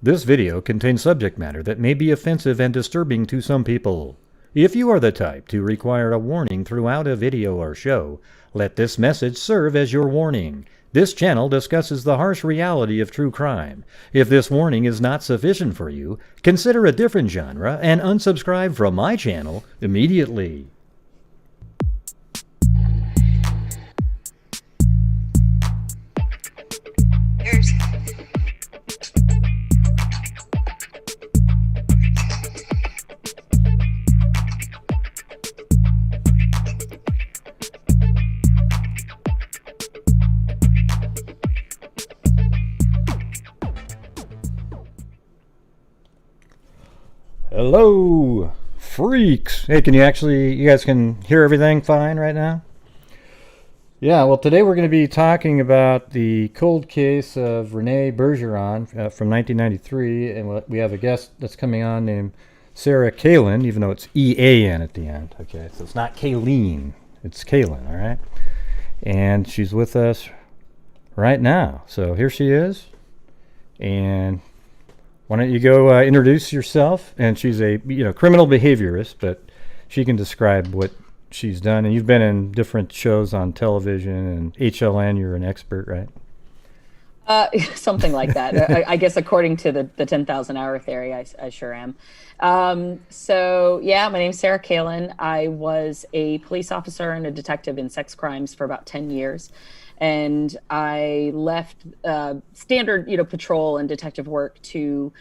This video contains subject matter that may be offensive and disturbing to some people. If you are the type to require a warning throughout a video or show, let this message serve as your warning. This channel discusses the harsh reality of true crime. If this warning is not sufficient for you, consider a different genre and unsubscribe from my channel immediately. Hello, freaks. Hey, you guys can hear everything fine right now? Yeah, well, today we're going to be talking about the cold case of Renee Bergeron from 1993, and we have a guest that's coming on named Sarah Cailean, even though it's E-A-N at the end. Okay, so it's not Cailean, it's Cailean, all right? And she's with us right now. So here she is, and why don't you go introduce yourself? And she's a criminal behaviorist, but she can describe what she's done. And you've been in different shows on television and HLN. You're an expert, right? Something like that. I guess according to the 10,000 hour theory, I sure am. So yeah, my name's Sarah Cailean. I was a police officer and a detective in sex crimes for about 10 years. And I left standard, patrol and detective work to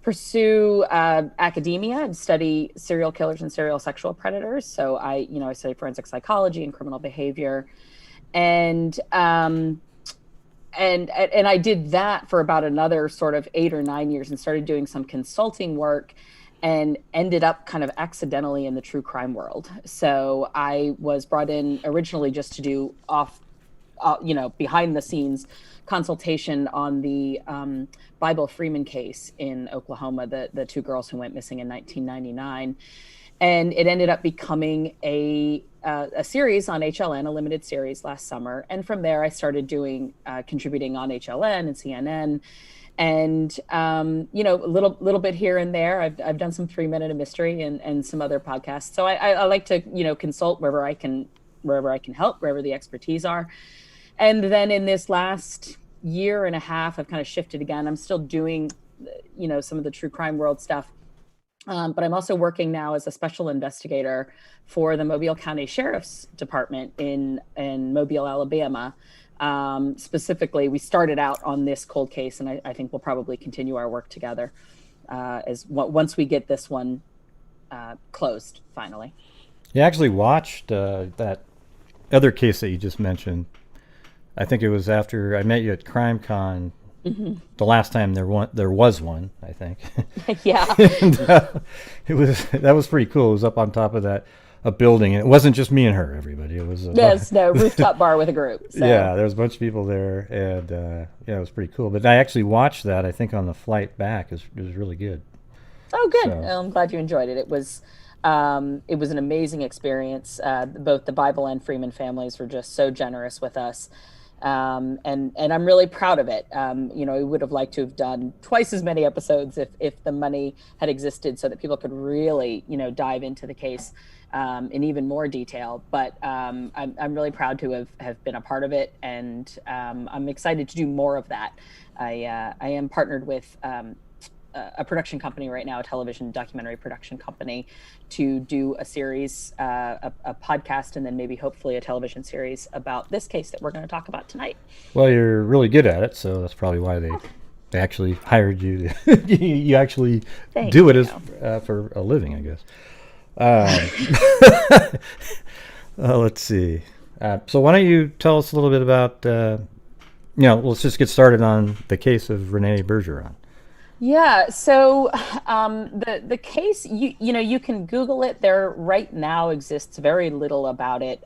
pursue academia and study serial killers and serial sexual predators. So I study forensic psychology and criminal behavior, and I did that for about another sort of 8 or 9 years, and started doing some consulting work, and ended up kind of accidentally in the true crime world. So I was brought in originally just to do behind the scenes consultation on the Bible Freeman case in Oklahoma, the two girls who went missing in 1999. And it ended up becoming a series on HLN, a limited series last summer. And from there, I started doing contributing on HLN and CNN, and a little bit here and there. I've done some 3 Minute of Mystery and some other podcasts. So I like to consult wherever I can help, wherever the expertise are. And then in this last year and a half, I've kind of shifted again. I'm still doing, some of the true crime world stuff. But I'm also working now as a special investigator for the Mobile County Sheriff's Department in Mobile, Alabama. Specifically, we started out on this cold case, and I think we'll probably continue our work together once we get this one closed, finally. You actually watched that other case that you just mentioned. I think it was after I met you at CrimeCon. Mm-hmm. The last time there was one, I think. Yeah. And, that was pretty cool. It was up on top of a building, and it wasn't just me and her. Everybody, it was rooftop bar with a group. So. Yeah, there was a bunch of people there, and it was pretty cool. But I actually watched that. I think on the flight back, it was really good. Oh, good. So. Well, I'm glad you enjoyed it. It was an amazing experience. Both the Bible and Freeman families were just so generous with us. And I'm really proud of it. We would have liked to have done twice as many episodes if the money had existed, so that people could really, dive into the case in even more detail. But I'm really proud to have been a part of it, and I'm excited to do more of that. I am partnered with a production company right now, a television documentary production company, to do a series, a podcast, and then maybe hopefully a television series about this case that we're going to talk about tonight. Well, you're really good at it, so that's probably why they actually hired you. You actually do it for a living, I guess. Let's see. So why don't you tell us a little bit about, let's just get started on the case of Renee Bergeron. Yeah, so the case, you can Google it. There right now exists very little about it,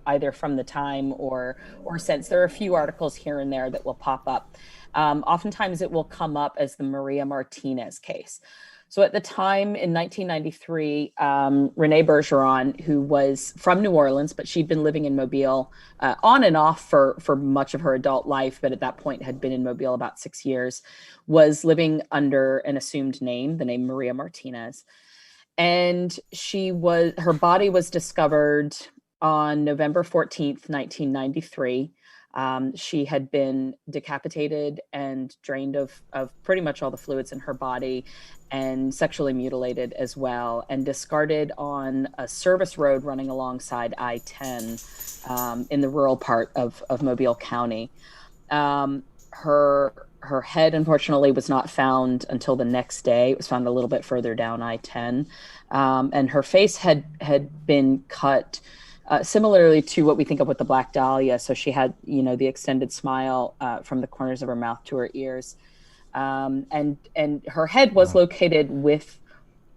either from the time or since. There are a few articles here and there that will pop up. Oftentimes it will come up as the Maria Martinez case. So at the time in 1993, Renee Bergeron, who was from New Orleans, but she'd been living in Mobile on and off for much of her adult life, but at that point had been in Mobile about 6 years, was living under an assumed name, the name Maria Martinez. And her body was discovered on November 14th, 1993. She had been decapitated and drained of pretty much all the fluids in her body, and sexually mutilated as well, and discarded on a service road running alongside I-10 in the rural part of Mobile County. Her head, unfortunately, was not found until the next day. It was found a little bit further down I-10, and her face had been cut. Similarly to what we think of with the Black Dahlia. So she had, the extended smile from the corners of her mouth to her ears. And her head was located with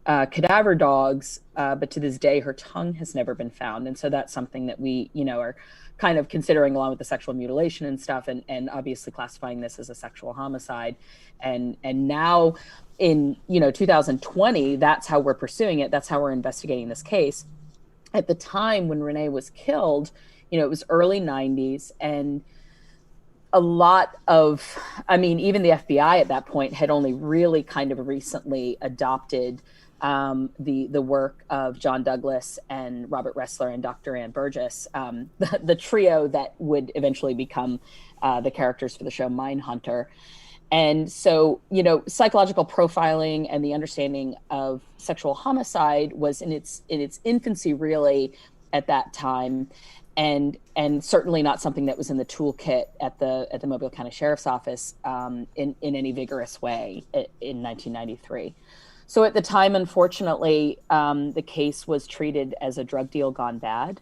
cadaver dogs, but to this day, her tongue has never been found. And so that's something that we, are kind of considering along with the sexual mutilation and stuff, and obviously classifying this as a sexual homicide. And now in, 2020, that's how we're pursuing it. That's how we're investigating this case. At the time when Renee was killed, it was early 90s, and a lot of, even the FBI at that point had only really kind of recently adopted the work of John Douglas and Robert Ressler and Dr. Ann Burgess, the trio that would eventually become the characters for the show Mindhunter. And so, psychological profiling and the understanding of sexual homicide was in its infancy, really, at that time, and certainly not something that was in the toolkit at the Mobile County Sheriff's Office in any vigorous way in 1993. So at the time, unfortunately, the case was treated as a drug deal gone bad.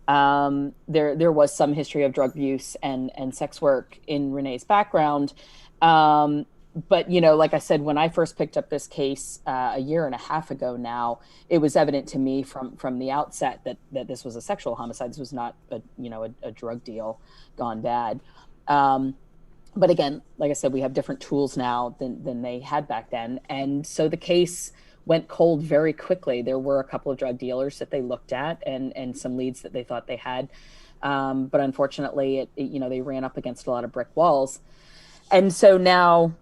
There was some history of drug use and sex work in Renee's background. But, like I said, when I first picked up this case a year and a half ago now, it was evident to me from the outset that this was a sexual homicide. This was not a drug deal gone bad. But again, like I said, we have different tools now than they had back then. And so the case went cold very quickly. There were a couple of drug dealers that they looked at and some leads that they thought they had. But unfortunately, they ran up against a lot of brick walls. And so now,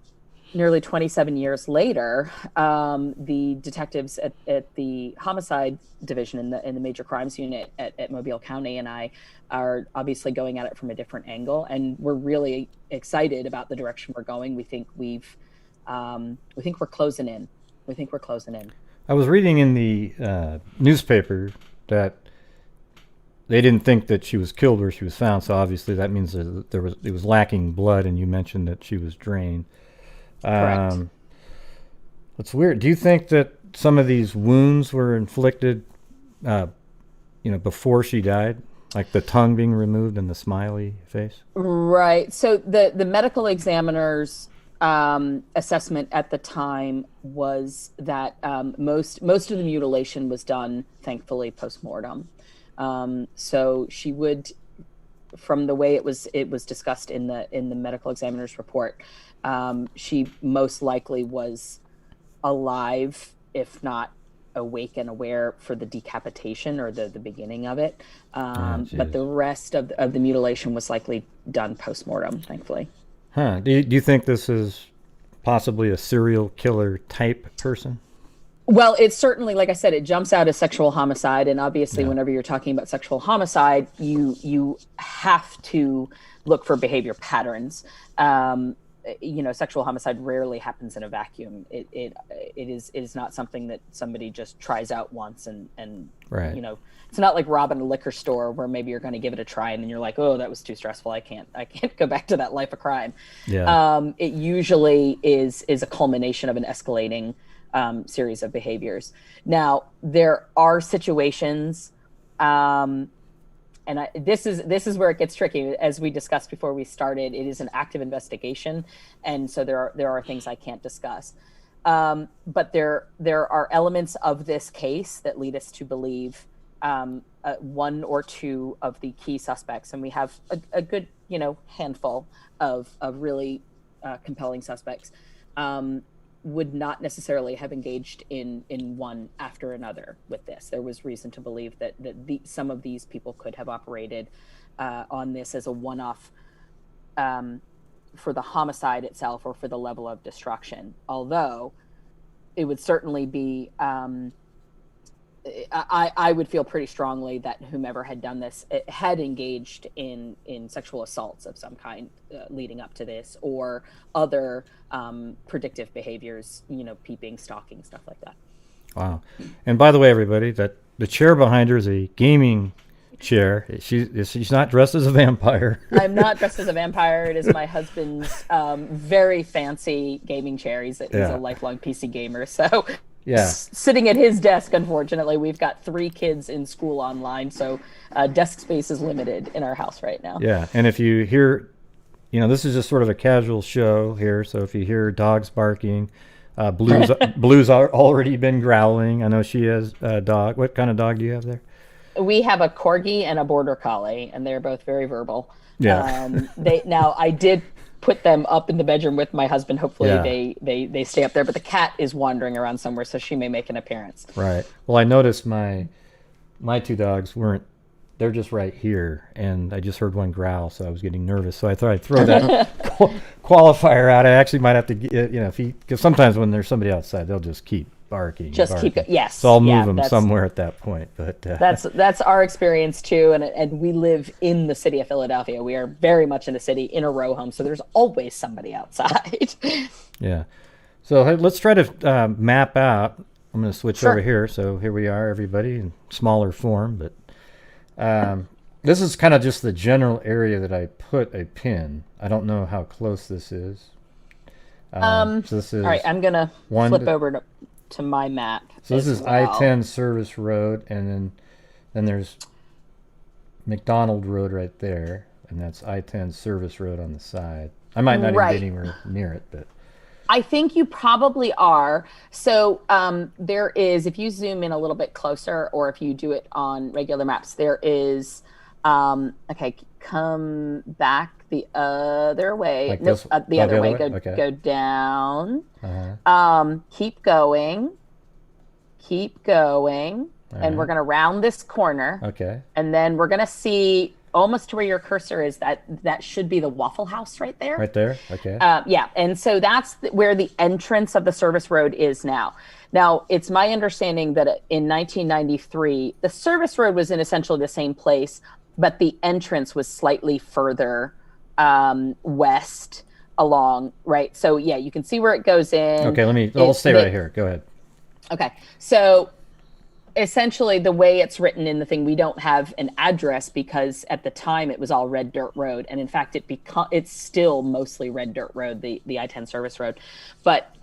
nearly 27 years later, the detectives at the homicide division in the major crimes unit at Mobile County and I are obviously going at it from a different angle, and we're really excited about the direction we're going. We think we're closing in. I was reading in the newspaper that they didn't think that she was killed where she was found, so obviously that means that it was lacking blood, and you mentioned that she was drained. Correct. It's weird. Do you think that some of these wounds were inflicted, before she died, like the tongue being removed and the smiley face? Right. So the medical examiner's assessment at the time was that most of the mutilation was done, thankfully, post-mortem. So she would, from the way it was discussed in the medical examiner's report, she most likely was alive, if not awake and aware for the decapitation or the beginning of it. But the rest of the mutilation was likely done post-mortem, thankfully. Huh. Do you think this is possibly a serial killer type person? Well, it's certainly, like I said, it jumps out as sexual homicide. And obviously, whenever you're talking about sexual homicide, you have to look for behavior patterns. Sexual homicide rarely happens in a vacuum. It is not something that somebody just tries out once and right. It's not like robbing a liquor store where maybe you're going to give it a try and then you're like, oh, that was too stressful. I can't go back to that life of crime. Yeah. It usually is a culmination of an escalating series of behaviors. Now, there are situations, this is where it gets tricky. As we discussed before we started, it is an active investigation, and so there are things I can't discuss. But there are elements of this case that lead us to believe one or two of the key suspects, and we have a good handful of really compelling suspects. would not necessarily have engaged in one after another with this. There was reason to believe that some of these people could have operated on this as a one-off for the homicide itself or for the level of destruction. Although it would certainly be, I would feel pretty strongly that whomever had done this had engaged in sexual assaults of some kind leading up to this, or other predictive behaviors, peeping, stalking, stuff like that. Wow. And by the way, everybody, that the chair behind her is a gaming chair. She's not dressed as a vampire. I'm not dressed as a vampire. It is my husband's very fancy gaming chair. He's a lifelong PC gamer. So sitting at his desk, unfortunately, we've got 3 kids in school online. So desk space is limited in our house right now. Yeah. And if you hear, this is just sort of a casual show here. So if you hear dogs barking, Blue's already been growling. I know she has a dog. What kind of dog do you have there? We have a corgi and a border collie, and they're both very verbal. Yeah. Now I did put them up in the bedroom with my husband. Hopefully they stay up there, but the cat is wandering around somewhere, so she may make an appearance. Right. Well, I noticed my 2 dogs they're just right here, and I just heard one growl, so I was getting nervous. So I thought I'd throw that qualifier out. I actually might have to, because sometimes when there's somebody outside, they'll just keep barking. Yes. So I'll move them somewhere at that point. But that's our experience too, and we live in the city of Philadelphia. We are very much in the city, in a row home, so there's always somebody outside. Yeah. So let's try to map out. I'm going to switch over here. So here we are, everybody, in smaller form, but this is kind of just the general area that I put a pin. I don't know how close this is. So this is all right. I'm gonna flip over to my map. So this is I-10 Service Road, and then there's McDonald Road right there, and that's I-10 Service Road on the side. I might not even be anywhere near it, but I think you probably are. So there is, if you zoom in a little bit closer, or if you do it on regular maps, there is, come back the other way. Like the other way. Go down. Keep going. And we're going to round this corner. Okay. And then we're going to see almost to where your cursor is, that should be the Waffle House right there. Right there. Okay. Yeah. And so that's where the entrance of the service road is now. Now, it's my understanding that in 1993, the service road was in essentially the same place, but the entrance was slightly further west along, right? So yeah, you can see where it goes in. Okay, I'll stay right here. Go ahead. Okay. So essentially the way it's written in the thing, we don't have an address because at the time it was all red dirt road. And in fact, it's still mostly red dirt road, the I-10 service road. But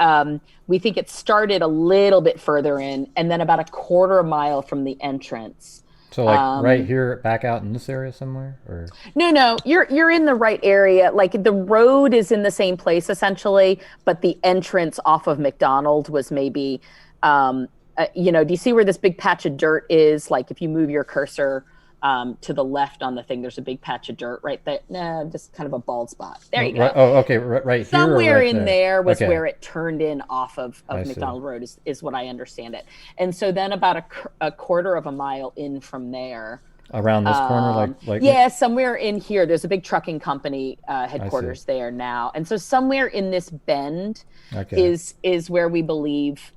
we think it started a little bit further in, and then about a quarter mile from the entrance. So like right here, back out in this area somewhere, or no, you're in the right area. Like the road is in the same place essentially, but the entrance off of McDonald was maybe, do you see where this big patch of dirt is? Like if you move your cursor to the left on the thing, there's a big patch of dirt right there. No, just kind of a bald spot. There you go. Oh, okay, right here. Somewhere right in there was where it turned in off of McDonald Road is what I understand it. And so then about a quarter of a mile in from there. Around this corner, like yeah, somewhere in here. There's a big trucking company headquarters there now. And so somewhere in this bend is where we believe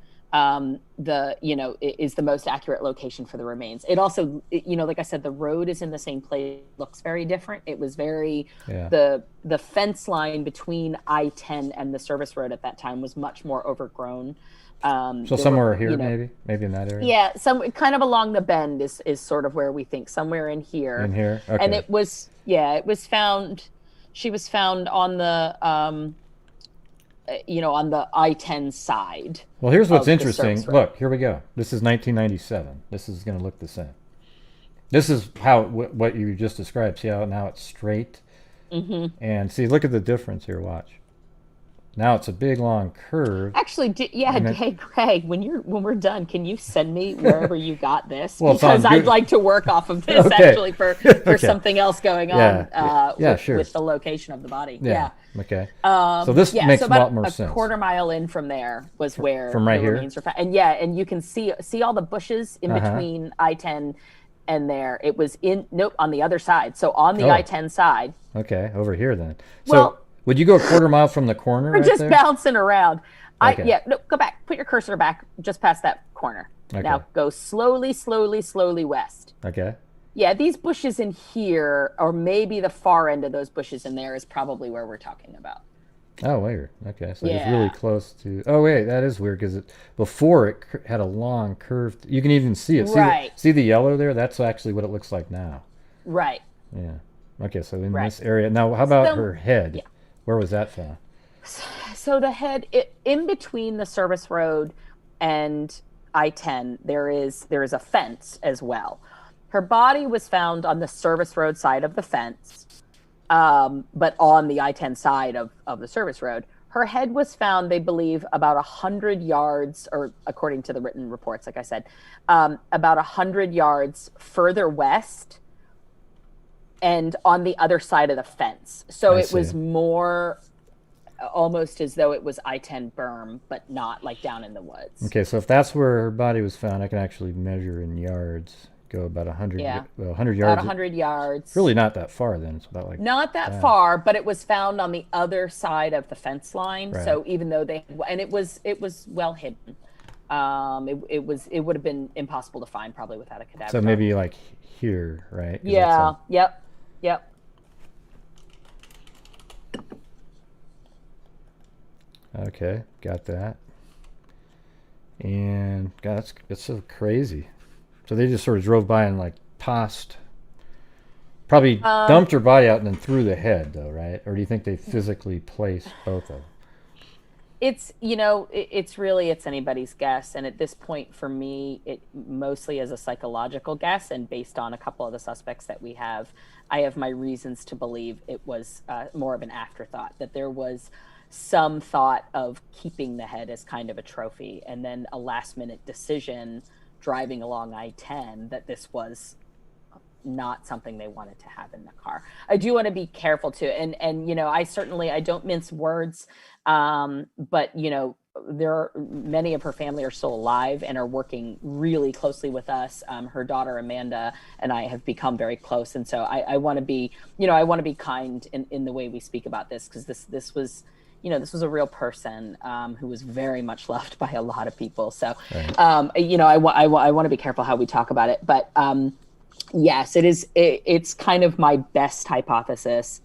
is the most accurate location for the remains. It also, like I said, the road is in the same place, looks very different. It was very, the fence line between I-10 and the service road at that time was much more overgrown. So somewhere here, maybe in that area? Yeah, some kind of along the bend is sort of where we think, somewhere in here. In here, okay. And it was found, she was found on the, on the I-10 side. Well, here's what's interesting. Look, here we go. This is 1997. This is going to look the same. This is how what you just described. See how now it's straight? Mm-hmm. And see, look at the difference here. Watch. Now it's a big long curve. Actually, hey Greg, when we're done, can you send me wherever you got this? Well, because I'd like to work off of this actually for something else going on with the location of the body. Yeah. Okay. So this makes a lot more sense. A quarter mile in from there was where from right the here. Remains were found. And you can see all the bushes in between I-10 and there. It was on the other side. So on the I-10 side. Okay, over here then. So would you go a quarter mile from the corner? We're just bouncing around. Okay. Go back. Put your cursor back just past that corner. Okay. Now go slowly west. Okay. Yeah, these bushes in here, or maybe the far end of those bushes in there, is probably where we're talking about. Oh, weird. Okay, so it's really close to. Oh, wait, that is weird because before it had a long curve. You can even see it. See the yellow there? That's actually what it looks like now. Right. Yeah. Okay, so in this area. Now, how about her head? Yeah. Where was that found? So the head, in between the service road and I-10, there is a fence as well. Her body was found on the service road side of the fence, but on the I-10 side of the service road. Her head was found, they believe, about 100 yards, or according to the written reports, like I said, about 100 yards further west and on the other side of the fence. So it was more almost as though it was I-10 berm, but not like down in the woods. Okay, so if that's where her body was found, I can actually measure in yards. Go about 100. Yeah. 100 yards. About 100 yards. Really not that far then. It's about like not that far, but it was found on the other side of the fence line. Right. So even though it was well hidden. It would have been impossible to find probably without a cadaver. So maybe like here, right? Yeah. Yep. Okay, got that. And God, that's so crazy. So they just sort of drove by and like tossed, probably dumped her body out and then threw the head, though, right? Or do you think they physically placed both of them? It's it's anybody's guess, and at this point for me it mostly is a psychological guess, and based on a couple of the suspects that we have, I have my reasons to believe it was more of an afterthought, that there was some thought of keeping the head as kind of a trophy, and then a last minute decision driving along I-10 that this was not something they wanted to have in the car. I do want to be careful too, and I don't mince words, but there are many of her family are still alive and are working really closely with us. Her daughter Amanda and I have become very close, and so I want to be kind in the way we speak about this, because this was a real person who was very much loved by a lot of people. So right. I want to be careful how we talk about it, but yes, it's kind of my best hypothesis.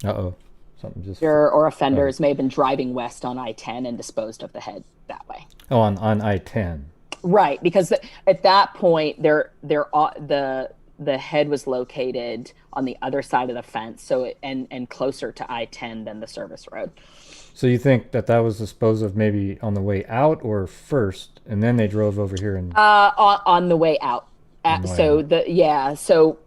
Something just or offenders may have been driving west on I-10 and disposed of the head that way. Oh, on I-10. Right, because at that point the head was located on the other side of the fence, so and closer to I-10 than the service road. So you think that was disposed of maybe on the way out or first, and then they drove over here and on the way out. So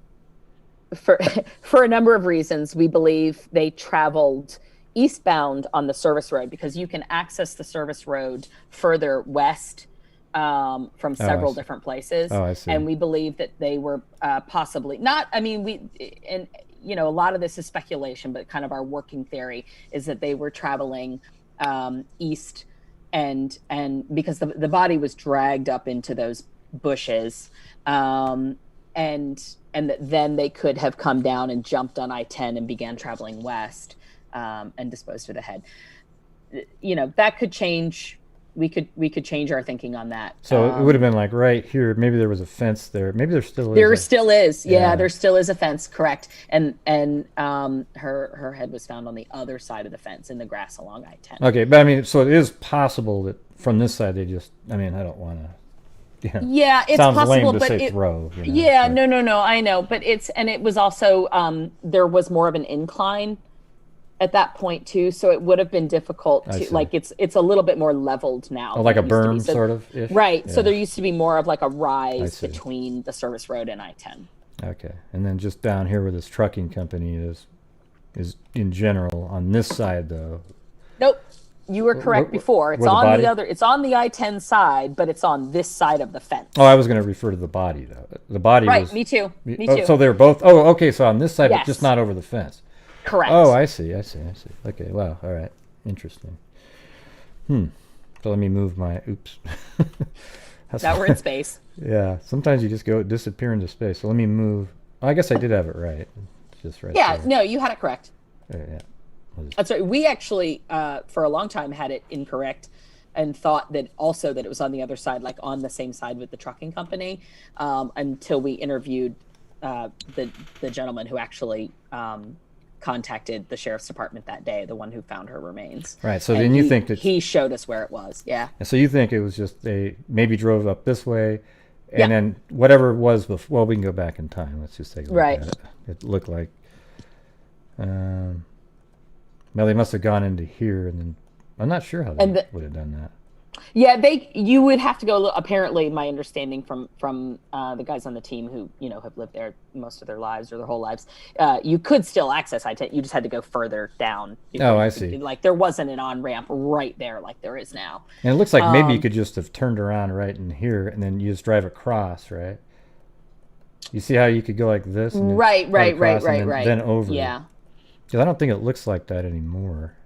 for a number of reasons, we believe they traveled eastbound on the service road, because you can access the service road further west from several different places. Oh, I see. And we believe that they were possibly not. I mean, a lot of this is speculation, but kind of our working theory is that they were traveling east, and because the body was dragged up into those bushes, and then they could have come down and jumped on I-10 and began traveling west, and disposed of the head. That could change. We could change our thinking on that. So it would have been like right here. Maybe there was a fence there. Maybe there still is. There still is. Yeah, there still is a fence. Correct. And her head was found on the other side of the fence in the grass along I-10. Okay, but I mean, so it is possible that from this side they just. I mean, I don't want to. Yeah, it's sounds possible, lame to but say throw. Yeah, but. No, I know, but it was also there was more of an incline at that point too, so it would have been difficult to it's a little bit more leveled now. Oh, like a berm sort of ish? Right. Yeah. So there used to be more of like a rise between the service road and I-10. Okay, and then just down here where this trucking company is, is in general on this side, though. Nope. You were correct before. It's on the other. It's on the I-10 side, but it's on this side of the fence. Oh, I was going to refer to the body, though. The body right. was... Me too. Me too. So they're both... Oh, okay. So on this side, yes. but just not over the fence. Correct. Oh, I see. Okay. Wow. All right. Interesting. So let me move my... Oops. Now we're in space. Yeah. Sometimes you just disappear into space. So let me move... Oh, I guess I did have it right. It's just right Yeah. there. No, you had it correct. Yeah. That's right. We actually, for a long time, had it incorrect and thought that it was on the other side, like on the same side with the trucking company, until we interviewed the gentleman who actually contacted the sheriff's department that day, the one who found her remains. Right. So then you think that he showed us where it was. Yeah. And so you think it was just they maybe drove up this way, and then whatever it was before. Well, we can go back in time. Let's just take a look at it. It looked like. Well, they must have gone into here, and then I'm not sure how they would have done that. Yeah, you would have to go. Apparently, my understanding from the guys on the team who have lived there most of their lives or their whole lives, you could still access I-10. You just had to go further down. I see. Like there wasn't an on-ramp right there like there is now. And it looks like maybe you could just have turned around right in here, and then you just drive across, right? You see how you could go like this? And right. Then over. Yeah. Because I don't think it looks like that anymore.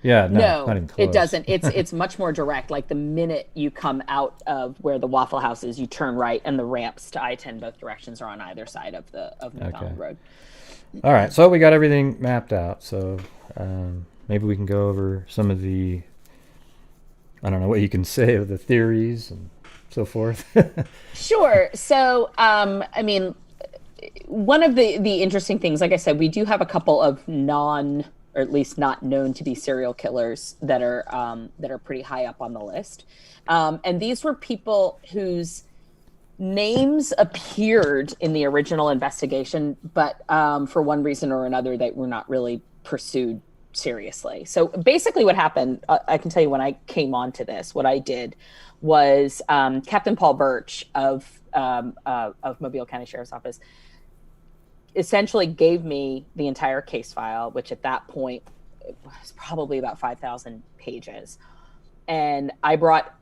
Yeah, no, not even close. It doesn't. It's much more direct. Like the minute you come out of where the Waffle House is, you turn right, and the ramps to I-10 both directions are on either side of McDonald Road. All right, so we got everything mapped out. So maybe we can go over some of the, I don't know what you can say of the theories and so forth. Sure. So, I mean, one of the interesting things, like I said, we do have a couple of or at least not known to be serial killers that are pretty high up on the list. And these were people whose names appeared in the original investigation, but for one reason or another, they were not really pursued seriously. So basically what happened, I can tell you when I came onto this, what I did was Captain Paul Birch of Mobile County Sheriff's Office essentially gave me the entire case file, which at that point it was probably about 5,000 pages. And I brought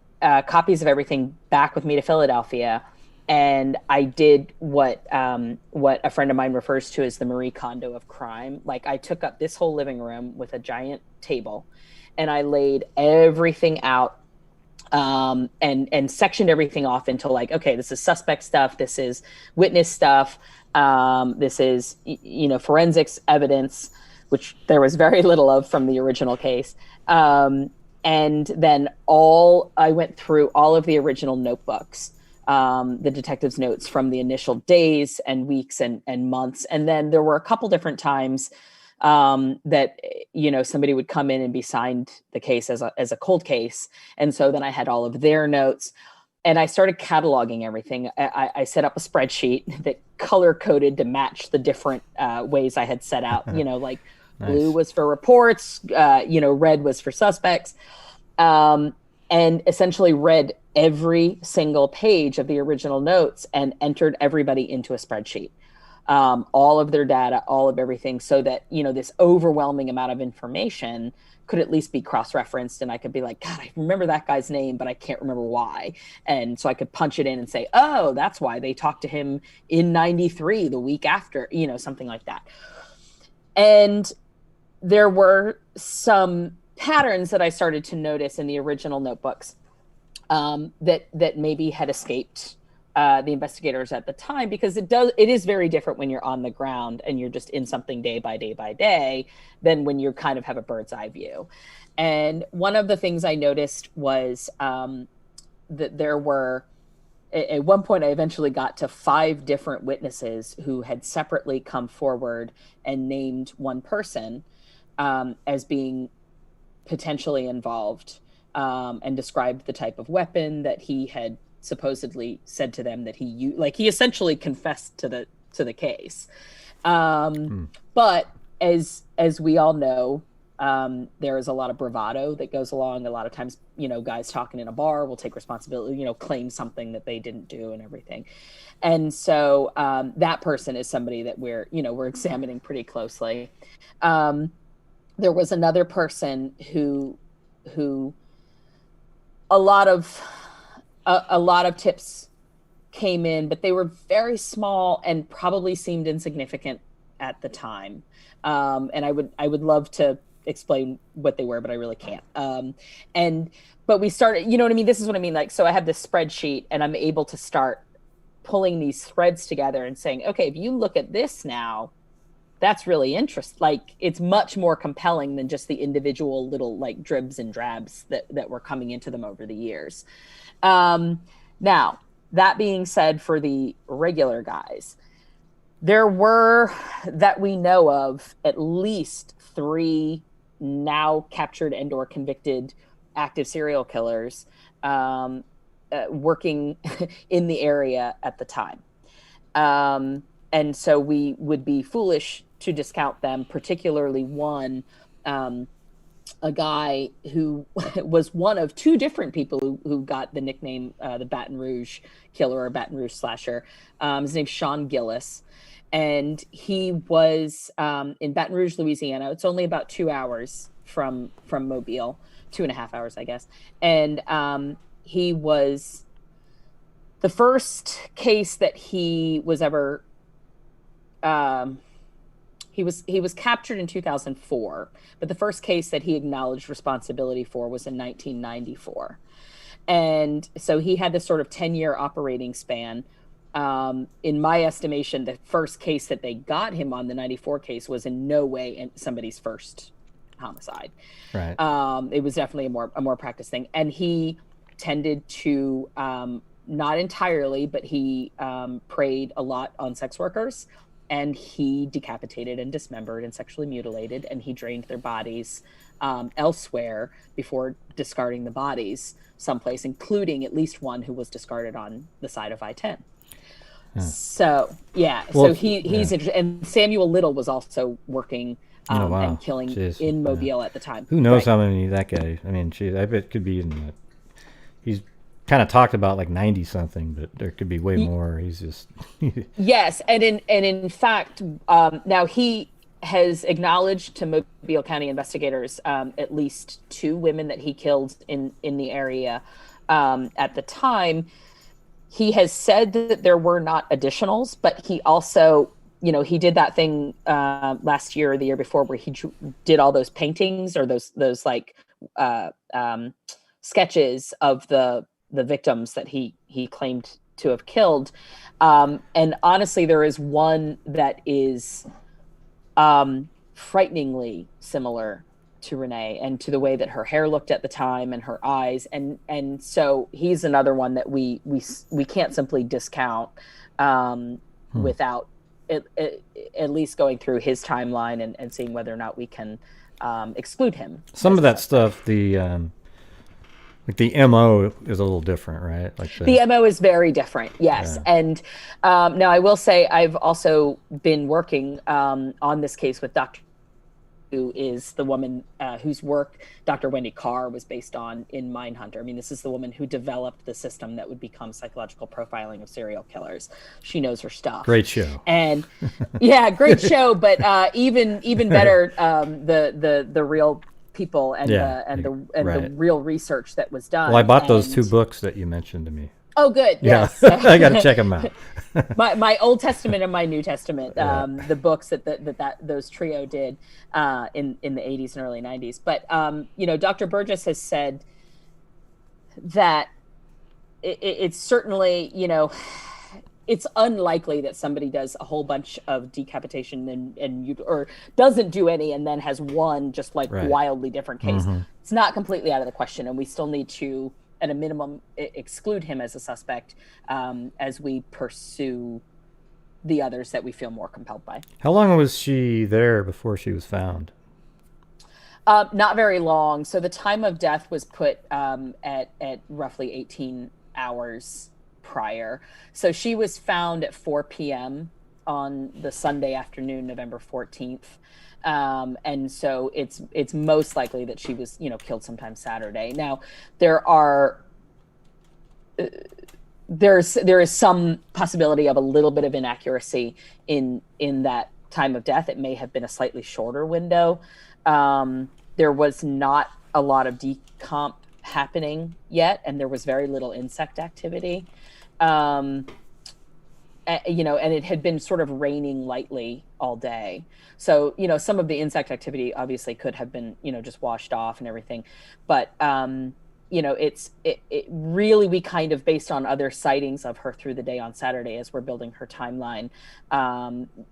copies of everything back with me to Philadelphia. And I did what a friend of mine refers to as the Marie Kondo of crime. Like I took up this whole living room with a giant table and I laid everything out and sectioned everything off into like, okay, this is suspect stuff. This is witness stuff. This is, forensics evidence, which there was very little of from the original case. And then I went through all of the original notebooks, the detective's notes from the initial days and weeks and months. And then there were a couple different times that, somebody would come in and be signed the case as a cold case. And so then I had all of their notes. And I started cataloging everything. I set up a spreadsheet that color coded to match the different ways I had set out. Like nice. Blue was for reports, red was for suspects, and essentially read every single page of the original notes and entered everybody into a spreadsheet. All of their data, all of everything, so that, this overwhelming amount of information could at least be cross-referenced, and I could be like, God, I remember that guy's name, but I can't remember why. And so I could punch it in and say, oh, that's why they talked to him in 93, the week after, something like that. And there were some patterns that I started to notice in the original notebooks that maybe had escaped the investigators at the time, because it is very different when you're on the ground and you're just in something day by day by day than when you kind of have a bird's eye view. And one of the things I noticed was that there were, at one point I eventually got to 5 different witnesses who had separately come forward and named one person as being potentially involved, and described the type of weapon that he had supposedly said to them that he essentially confessed to the case. But as we all know, There is a lot of bravado that goes along. A lot of times, guys talking in a bar will take responsibility, claim something that they didn't do and everything. And so that person is somebody that we're examining pretty closely. There was another person who a lot of tips came in, but they were very small and probably seemed insignificant at the time. And I would love to explain what they were, but I really can't. But we started, you know what I mean? This is what I mean. Like, so I have this spreadsheet and I'm able to start pulling these threads together and saying, okay, if you look at this now, that's really interesting. Like, it's much more compelling than just the individual little like dribs and drabs that were coming into them over the years. Now, that being said, for the regular guys, there were, that we know of, at least 3 now captured and or convicted active serial killers working in the area at the time. And so we would be foolish to discount them, particularly one, a guy who was one of 2 different people who got the nickname the Baton Rouge Killer or Baton Rouge Slasher. His name's Sean Gillis. And he was in Baton Rouge, Louisiana. It's only about 2 hours from Mobile, 2.5 hours, I guess. And he was the first case that he was ever. He was captured in 2004, but the first case that he acknowledged responsibility for was in 1994. And so he had this sort of 10-year operating span. In my estimation, the first case that they got him on, the 94 case, was in no way somebody's first homicide. Right. It was definitely a more practiced thing. And he tended to, not entirely, but he preyed a lot on sex workers. And he decapitated and dismembered and sexually mutilated, and he drained their bodies elsewhere before discarding the bodies someplace, including at least one who was discarded on the side of I-10. Yeah. So, yeah. Well, so he's interested. And Samuel Little was also working and killing in Mobile at the time. Who knows how many that guy, I mean, I bet it could be in the, he's kind of talked about like 90 something, but there could be way more. He's just yes, and in fact, now he has acknowledged to Mobile County investigators at least 2 women that he killed in the area at the time. He has said that there were not additionals, but he also, he did that thing last year or the year before where he did all those paintings or those like sketches of the victims that he claimed to have killed. And honestly, there is one that is frighteningly similar to Renee and to the way that her hair looked at the time and her eyes. And so he's another one that we can't simply discount without at least going through his timeline and seeing whether or not we can exclude him. Some of that stuff, like the MO is a little different, right? Like the MO is very different, yes. Yeah. And now I will say I've also been working on this case with Dr. who is the woman whose work Dr. Wendy Carr was based on in Mindhunter. I mean, this is the woman who developed the system that would become psychological profiling of serial killers. She knows her stuff. Great show. And yeah, great show. But even better, the real people and the real research that was done. Well, I bought those 2 books that you mentioned to me. Oh, good. Yeah. Yes. I got to check them out. my Old Testament and my New Testament, the books that those trio did in the 80s and early 90s. But Dr. Burgess has said that it's certainly, it's unlikely that somebody does a whole bunch of decapitation or doesn't do any and then has one just like wildly different case. Mm-hmm. It's not completely out of the question, and we still need to, at a minimum, exclude him as a suspect as we pursue the others that we feel more compelled by. How long was she there before she was found? Not very long. So the time of death was put at roughly 18 hours prior. So she was found at 4 p.m. on the Sunday afternoon, November 14th. And so it's most likely that she was, killed sometime Saturday. Now, there is some possibility of a little bit of inaccuracy in that time of death. It may have been a slightly shorter window. There was not a lot of decomp happening yet, and there was very little insect activity. And it had been sort of raining lightly all day. So, some of the insect activity obviously could have been, just washed off and everything. But, it really, we kind of, based on other sightings of her through the day on Saturday, as we're building her timeline,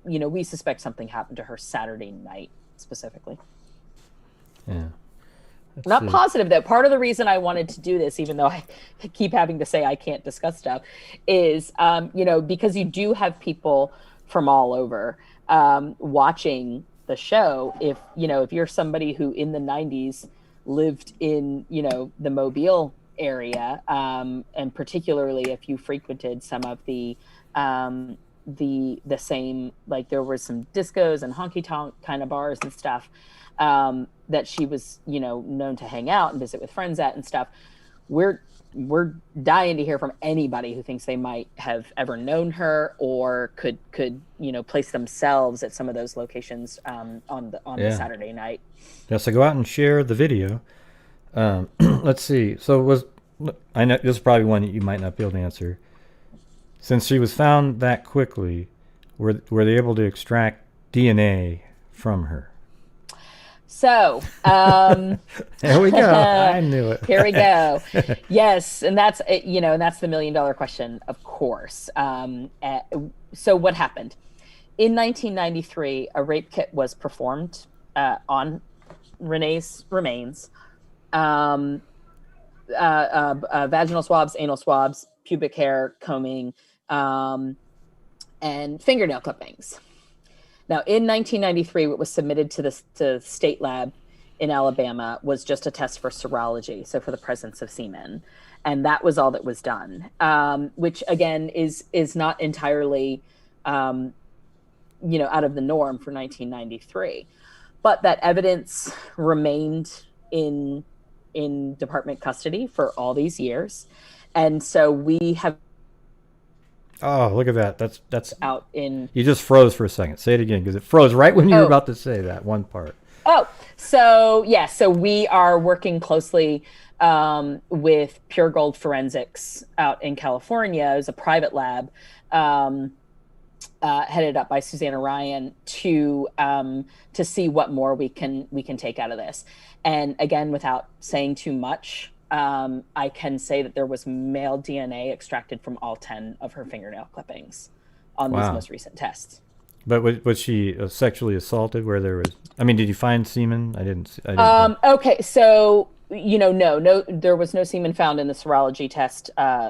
we suspect something happened to her Saturday night specifically. Yeah. Not positive, though. Part of the reason I wanted to do this, even though I keep having to say I can't discuss stuff, is, because you do have people from all over watching the show. If you're somebody who in the 90s lived in, the Mobile area, and particularly if you frequented some of the same, like there were some discos and honky tonk kind of bars and stuff, that she was, known to hang out and visit with friends at and stuff. We're dying to hear from anybody who thinks they might have ever known her or could place themselves at some of those locations on the Saturday night. Yeah, so go out and share the video. Let's see. So I know this is probably one that you might not be able to answer. Since she was found that quickly, were they able to extract DNA from her? So, there we go. I knew it. Here we go. Yes. And that's, that's the $1 million question, of course. So what happened? In 1993, a rape kit was performed on Renee's remains. Vaginal swabs, anal swabs, pubic hair, combing, and fingernail clippings. Now, in 1993, what was submitted to the state lab in Alabama was just a test for serology, so for the presence of semen. And that was all that was done, which, again, is not entirely, out of the norm for 1993. But that evidence remained in department custody for all these years. And so we have... Oh, look at that. That's out in... You just froze for a second. Say it again, because it froze right when you were about to say that one part. Oh, so we are working closely with Pure Gold Forensics out in California. It was a private lab headed up by Susanna Ryan to see what more we can take out of this. And again, without saying too much, I can say that there was male DNA extracted from all 10 of her fingernail clippings on these most recent tests. But was she sexually assaulted where there was... I mean, did you find semen? I didn't okay, so, no, there was no semen found in the serology test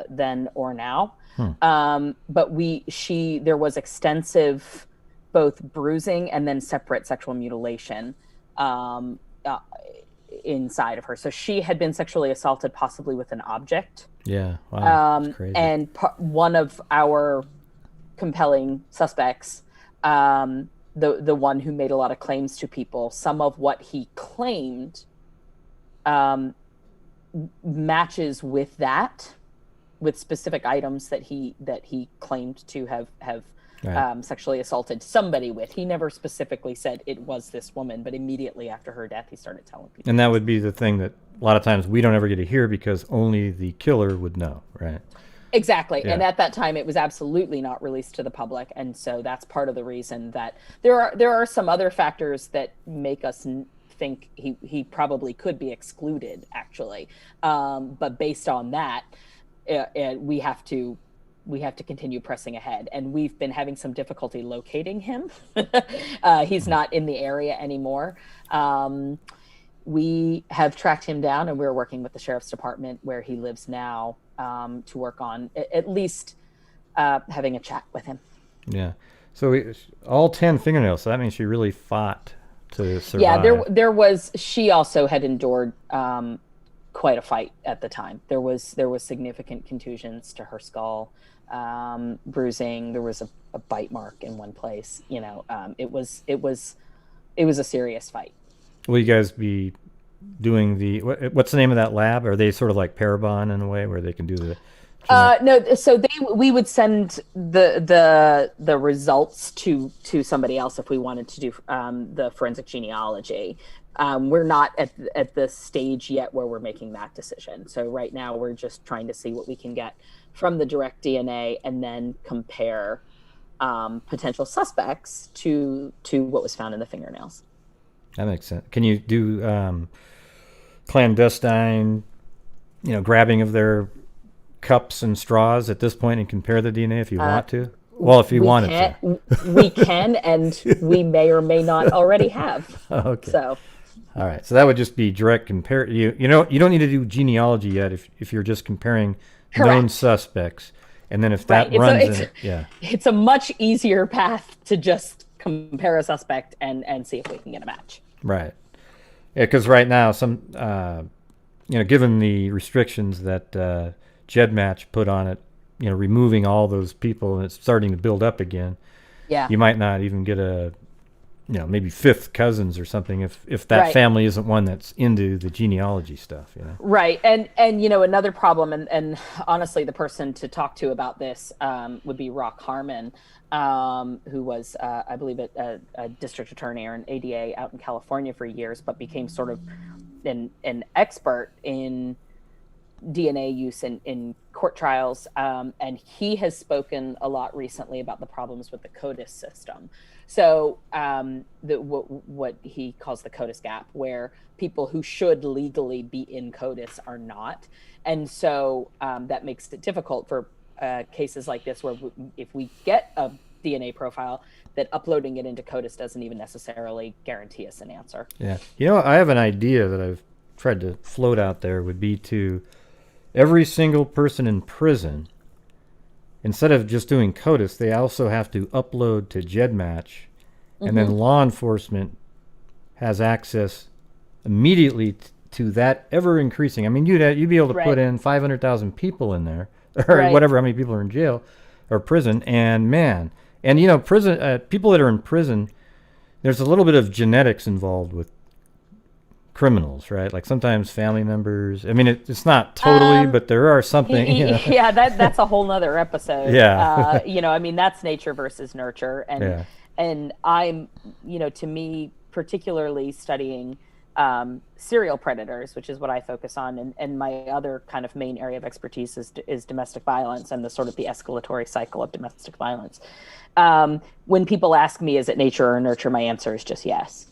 then or now. But there was extensive both bruising and then separate sexual mutilation inside of her. So she had been sexually assaulted, possibly with an object. Yeah, wow, that's crazy. And one of our compelling suspects, the one who made a lot of claims to people, some of what he claimed matches with that, with specific items that he claimed to have sexually assaulted somebody with. He never specifically said it was this woman, but immediately after her death, he started telling people. And that would be the thing that a lot of times we don't ever get to hear because only the killer would know, right? Exactly. Yeah. And at that time, it was absolutely not released to the public. And so that's part of the reason that there are some other factors that make us think he probably could be excluded, actually. But based on that, we have to continue pressing ahead. And we've been having some difficulty locating him. He's not in the area anymore. We have tracked him down, and we're working with the sheriff's department where he lives now to work on at least having a chat with him. Yeah. So all 10 fingernails, so that means she really fought to survive. Yeah, there was, she also had endured quite a fight at the time. There was significant contusions to her skull, bruising. There was a bite mark in one place. It was it was a serious fight. Will you guys be doing what's the name of that lab? Are they sort of like Parabon in a way where they can do the no, so we would send the results to somebody else if we wanted to do the forensic genealogy. We're not at the stage yet where we're making that decision. So right now we're just trying to see what we can get from the direct DNA and then compare potential suspects to what was found in the fingernails. That makes sense. Can you do clandestine, grabbing of their cups and straws at this point and compare the DNA if you want to? Well, if you wanted to. We can, and we may or may not already have. Okay. So. All right. So that would just be direct compare. You don't need to do genealogy yet if you're just comparing known suspects. And then if that runs, it's a much easier path to just compare a suspect and see if we can get a match. Right. Yeah, because right now, given the restrictions that GEDmatch put on it, removing all those people and it's starting to build up again. Yeah. You might not even get maybe fifth cousins or something if that family isn't one that's into the genealogy stuff. Right. And another problem, and honestly, the person to talk to about this would be Rock Harmon, who was, I believe, a district attorney or an ADA out in California for years, but became sort of an expert in DNA use in court trials. And he has spoken a lot recently about the problems with the CODIS system. So what he calls the CODIS gap, where people who should legally be in CODIS are not. And so that makes it difficult for cases like this, where if we get a DNA profile, that uploading it into CODIS doesn't even necessarily guarantee us an answer. Yeah. I have an idea that I've tried to float out there would be to every single person in prison, instead of just doing CODIS, they also have to upload to GEDmatch, and then law enforcement has access immediately to that ever increasing. I mean, you'd be able to put in 500,000 people in there, or whatever, how many people are in jail or prison, and prison people that are in prison, there's a little bit of genetics involved with criminals, right? Like sometimes family members. I mean, it's not totally, but there are something. Yeah, that's a whole nother episode. Yeah. I mean, that's nature versus nurture, and I'm, to me, particularly studying serial predators, which is what I focus on, and my other kind of main area of expertise is domestic violence and the sort of the escalatory cycle of domestic violence. When people ask me, is it nature or nurture, my answer is just yes.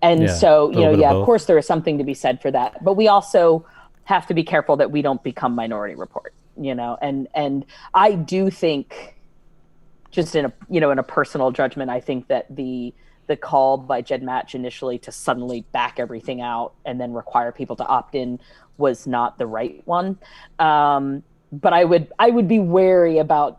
And so, of course, there is something to be said for that. But we also have to be careful that we don't become Minority Report, and I do think, just in a personal judgment, I think that the call by GEDmatch initially to suddenly back everything out and then require people to opt in was not the right one. But I would be wary about,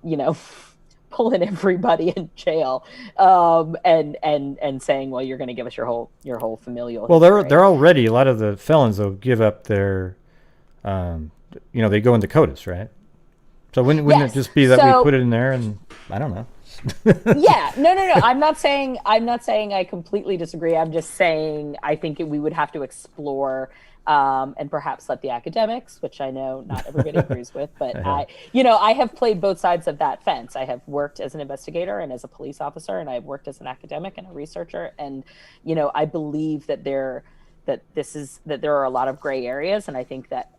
pulling everybody in jail, and saying, well, you're going to give us your whole familial history. Well, they're already, a lot of the felons, they'll give up their, they go into CODIS, right? So wouldn't it just be that we put it in there, and I don't know. Yeah, no. I'm not saying I completely disagree. I'm just saying I think we would have to explore, and perhaps let the academics, which I know not everybody agrees with, but I have played both sides of that fence. I have worked as an investigator and as a police officer, and I've worked as an academic and a researcher. And, I believe that there are a lot of gray areas. And I think that,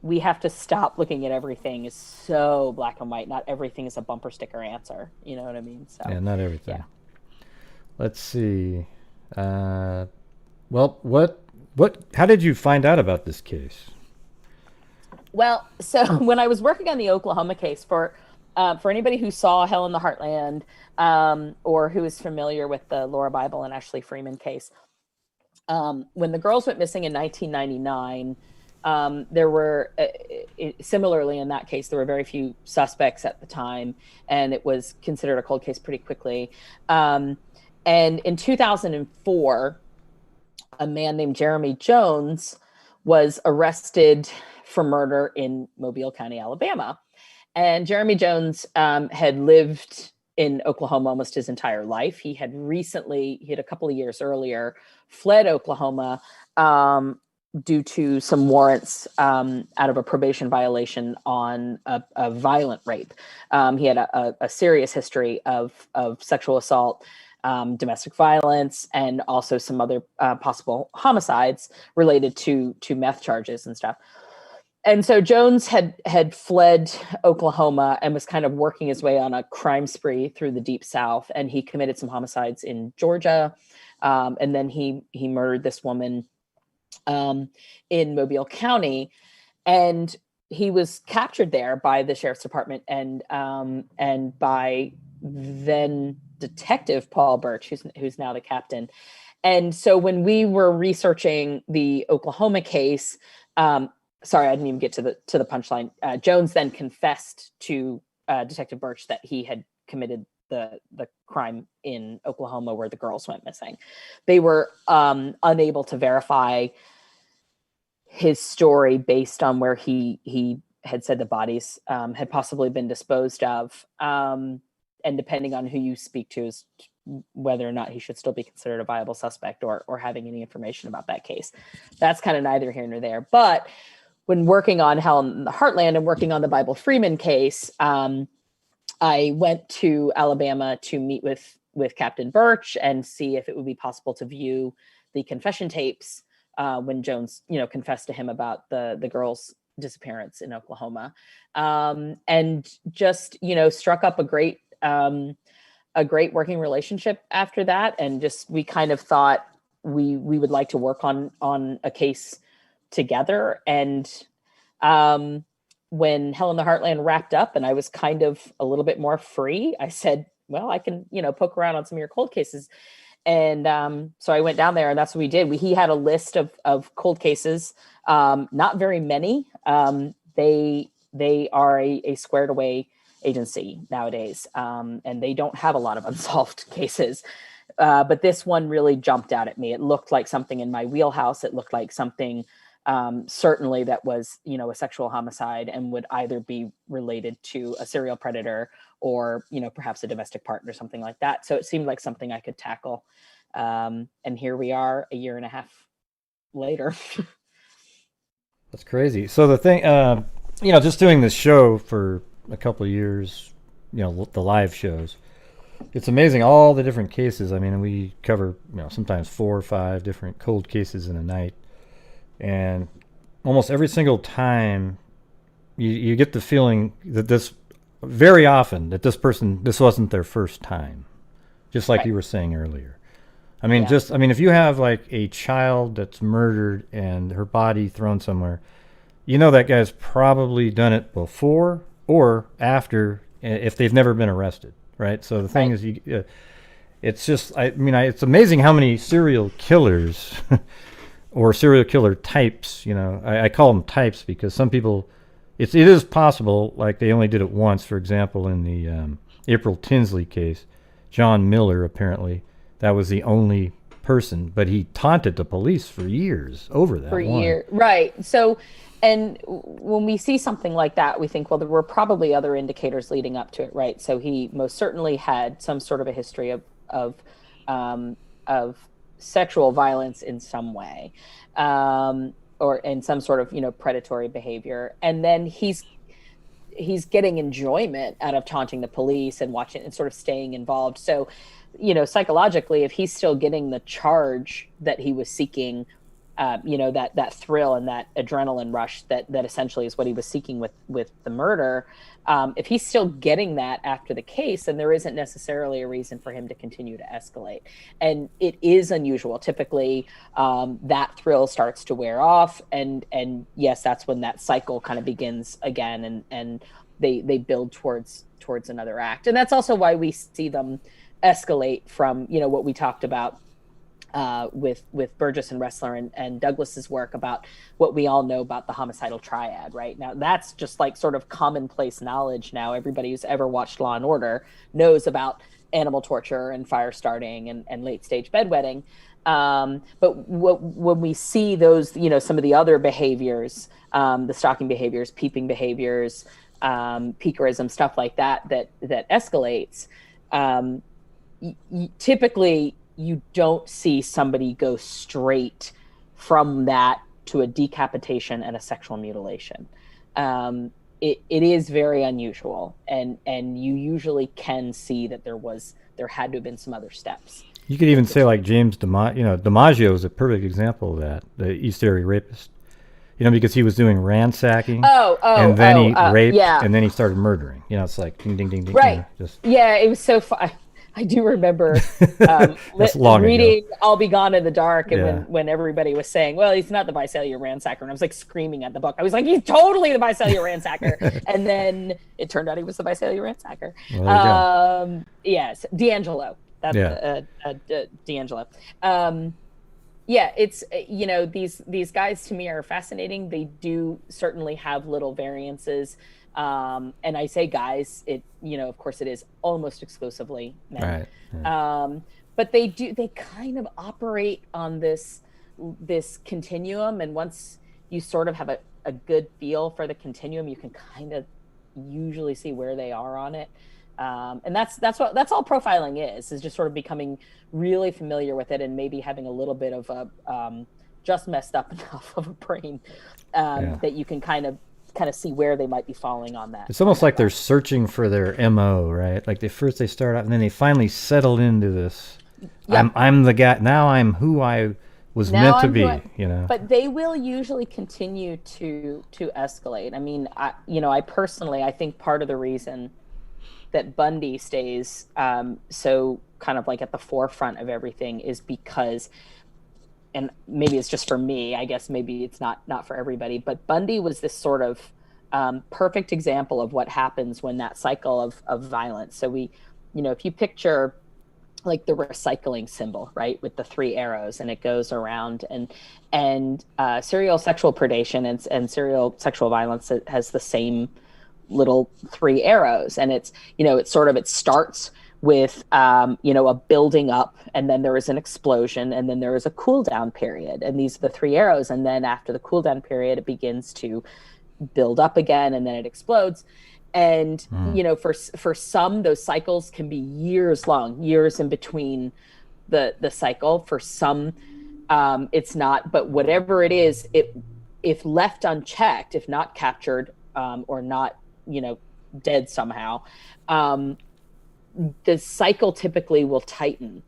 we have to stop looking at everything as so black and white. Not everything is a bumper sticker answer. You know what I mean? So, yeah, not everything. Yeah. Let's see. Well, how did you find out about this case? Well, so when I was working on the Oklahoma case, for anybody who saw Hell in the Heartland, or who is familiar with the Laura Bible and Ashley Freeman case, when the girls went missing in 1999, there were, similarly in that case, there were very few suspects at the time, and it was considered a cold case pretty quickly. And in 2004, a man named Jeremy Jones was arrested for murder in Mobile County, Alabama. And Jeremy Jones had lived in Oklahoma almost his entire life. He had a couple of years earlier fled Oklahoma due to some warrants out of a probation violation on a violent rape. He had a serious history of sexual assault, domestic violence, and also some other possible homicides related to meth charges and stuff. And so Jones had fled Oklahoma and was kind of working his way on a crime spree through the Deep South. And he committed some homicides in Georgia. And then he murdered this woman in Mobile County. And he was captured there by the sheriff's department and by then Detective Paul Birch, who's now the captain. And so when we were researching the Oklahoma case, sorry, I didn't even get to the punchline. Jones then confessed to Detective Birch that he had committed the crime in Oklahoma where the girls went missing. They were unable to verify his story based on where he had said the bodies had possibly been disposed of. And depending on who you speak to is whether or not he should still be considered a viable suspect or having any information about that case. That's kind of neither here nor there. But when working on Hell in the Heartland and working on the Bible Freeman case, I went to Alabama to meet with Captain Birch and see if it would be possible to view the confession tapes when Jones, confessed to him about the girls' disappearance in Oklahoma, and just struck up a great working relationship after that. And just we kind of thought we would like to work on a case together. And when Hell in the Heartland wrapped up and I was kind of a little bit more free, I said, well, I can, poke around on some of your cold cases. And so I went down there and that's what we did. He had a list of cold cases, not very many. They are a squared away agency nowadays, and they don't have a lot of unsolved cases. But this one really jumped out at me. It looked like something in my wheelhouse. It looked like something certainly that was, a sexual homicide and would either be related to a serial predator or, perhaps a domestic partner or something like that. So it seemed like something I could tackle. And here we are a year and a half later. That's crazy. So the thing, just doing this show for a couple of years, the live shows, it's amazing all the different cases. I mean, we cover, sometimes 4 or 5 different cold cases in a night. And almost every single time you get the feeling that this wasn't their first time, just like right. You were saying earlier. I mean, if you have like a child that's murdered and her body thrown somewhere, that guy's probably done it before or after if they've never been arrested, right? So the thing is, it's just, it's amazing how many serial killers or serial killer types, I call them types because some people, it is possible, like they only did it once. For example, in the April Tinsley case, John Miller, apparently, that was the only person, but he taunted the police for years over that. For years, right. So, and when we see something like that, we think, well, there were probably other indicators leading up to it, right? So he most certainly had some sort of a history of sexual violence in some way, or in some sort of predatory behavior, and then he's getting enjoyment out of taunting the police and watching and sort of staying involved. So psychologically, if he's still getting the charge that he was seeking, that thrill and that adrenaline rush that essentially is what he was seeking with the murder, if he's still getting that after the case, then there isn't necessarily a reason for him to continue to escalate. And it is unusual. Typically, that thrill starts to wear off, and yes, that's when that cycle kind of begins again, and they build towards another act. And that's also why we see them escalate from what we talked about with Burgess and Ressler and Douglas's work about what we all know about the homicidal triad. Right now, that's just like sort of commonplace knowledge now. Everybody who's ever watched Law and Order knows about animal torture and fire starting and late stage bedwetting. But when we see those, some of the other behaviors, the stalking behaviors, peeping behaviors, peekerism, stuff like that escalates, Typically you don't see somebody go straight from that to a decapitation and a sexual mutilation. It is very unusual, and you usually can see that there had to have been some other steps. You could even say like James DiMaggio is a perfect example of that, the East Area rapist. Because he was doing ransacking, and then he raped, and then he started murdering. It's like ding, ding, ding, ding. Right. Yeah, it was so fun. I do remember reading ago. I'll Be Gone in the Dark, and when everybody was saying, well, he's not the Visalia ransacker, and I was like screaming at the book. I was like, he's totally the Visalia ransacker. And then it turned out he was the Visalia ransacker. Well, yes, D'Angelo. That's D'Angelo. It's these guys to me are fascinating. They do certainly have little variances. And I say guys, of course it is almost exclusively men. Right. But they kind of operate on this continuum. And once you sort of have a good feel for the continuum, you can kind of usually see where they are on it. And that's all profiling is just sort of becoming really familiar with it and maybe having a little bit of a just messed up enough of a brain that you can kind of see where they might be falling on that. It's almost like they're searching for their MO, right? Like they start out and then they finally settle into this. Yep. I'm the guy. Now I'm who I was meant to be, But they will usually continue to escalate. I mean, I personally, I think part of the reason that Bundy stays so kind of like at the forefront of everything is because, and maybe it's just for me, I guess maybe it's not for everybody, but Bundy was this sort of perfect example of what happens when that cycle of violence. So if you picture like the recycling symbol, right, with the 3 arrows, and it goes around, and serial sexual predation and serial sexual violence has the same little 3 arrows, and it's it starts with a building up, and then there is an explosion, and then there is a cool down period, and these are the 3 arrows, and then after the cool down period it begins to build up again, and then it explodes. And for some, those cycles can be years long, years in between the cycle. For some it's not, but whatever it is, if left unchecked, if not captured or not dead somehow, the cycle typically will tighten,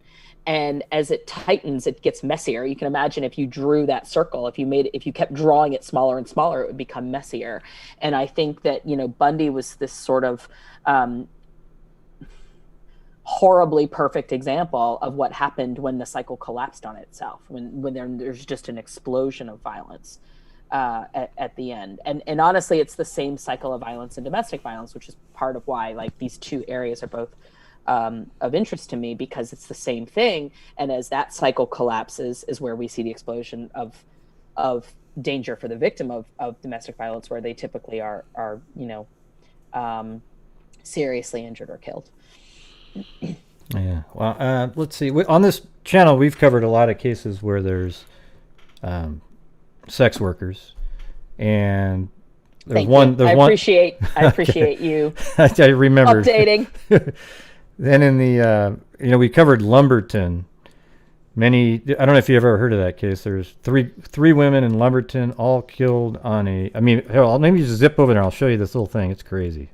and as it tightens it gets messier. You can imagine if you drew that circle, if you kept drawing it smaller and smaller, it would become messier. And I think that Bundy was this sort of horribly perfect example of what happened when the cycle collapsed on itself, when there's just an explosion of violence at the end. And honestly, it's the same cycle of violence and domestic violence, which is part of why like these 2 areas are both of interest to me, because it's the same thing. And as that cycle collapses is where we see the explosion of danger for the victim of domestic violence, where they typically are seriously injured or killed. Yeah. Well, let's see. On this channel, we've covered a lot of cases where there's sex workers, and there's I appreciate you. I remember updating. Then in the we covered Lumberton. I don't know if you ever heard of that case. There's three women in Lumberton, all killed on let me just zip over there. I'll show you this little thing. It's crazy.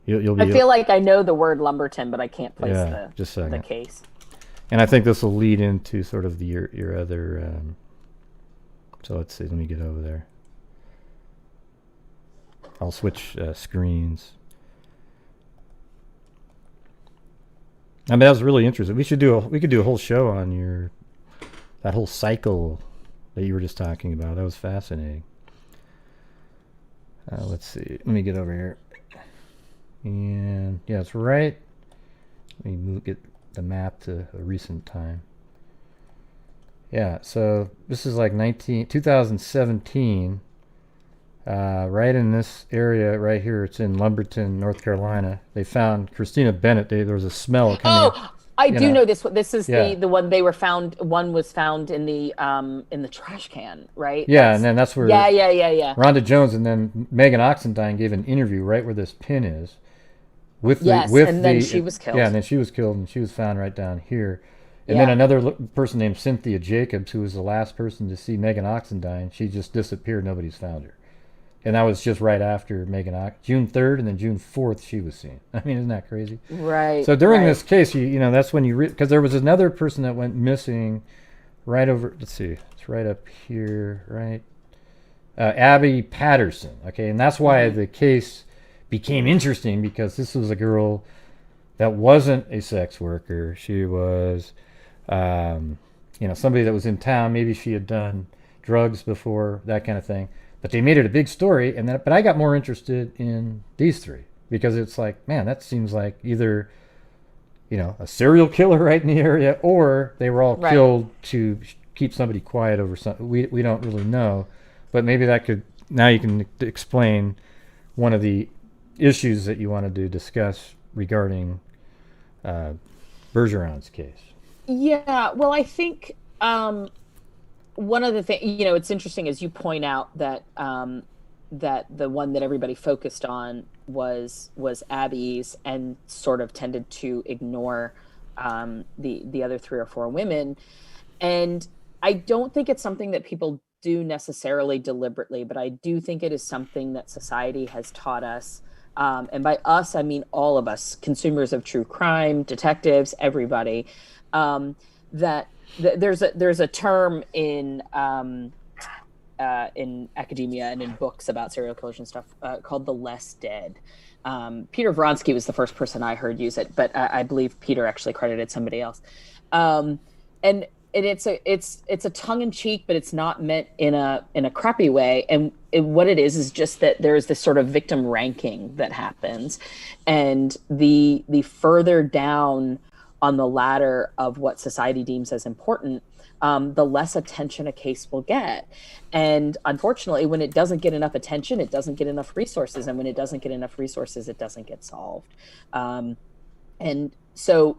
I feel like I know the word Lumberton, but I can't place the case. And I think this will lead into sort of your other. So let's see. Let me get over there. I'll switch screens. I mean, that was really interesting. We could do a whole show on that whole cycle that you were just talking about. That was fascinating. Let's see. Let me get over here. And yeah, it's right. Let me get the map to a recent time. Yeah, so this is like 2017. Right in this area right here, it's in Lumberton, North Carolina. They found Christina Bennett. There was a smell coming. Oh, I do know this one. This is the one they were found. One was found in the trash can, right? Yeah, and then that's where yeah. Rhonda Jones and then Megan Oxendine gave an interview right where this pin is. and then she was killed. Yeah, and then she was killed, and she was found right down here. And Yeah. then another person named Cynthia Jacobs, who was the last person to see Megan Oxendine, she just disappeared. Nobody's found her. And that was just right after June 3rd, and then June 4th she was seen. I mean, isn't that crazy? Right. So during right. this case, you know, that's when because there was another person that went missing right over, let's see, it's right up here, right? Abby Patterson, okay? And that's why the case became interesting, because this was a girl that wasn't a sex worker. She was, you know, somebody that was in town. Maybe she had done drugs before, that kind of thing. But they made it a big story, and then, but I got more interested in these three, because it's like, man, that seems like either, you know, a serial killer right in the area, or they were all killed to keep somebody quiet over something. We don't really know, but maybe that could, now you can explain one of the issues that you wanted to discuss regarding Bergeron's case. Yeah, well, I think one of the things, you know, it's interesting, as you point out, that that the one that everybody focused on was Abby's, and sort of tended to ignore the other 3 or 4 women. And I don't think it's something that people do necessarily deliberately, but I do think it is something that society has taught us. And by us, I mean all of us, consumers of true crime, detectives, everybody, that there's a term in academia and in books about serial killers and stuff called the less dead. Peter Vronsky was the first person I heard use it, but I believe Peter actually credited somebody else. And it's a tongue in cheek, but it's not meant in a crappy way. And what it is just that there's this sort of victim ranking that happens, and the further down on the ladder of what society deems as important, the less attention a case will get. And unfortunately, when it doesn't get enough attention, it doesn't get enough resources. And when it doesn't get enough resources, it doesn't get solved. And so,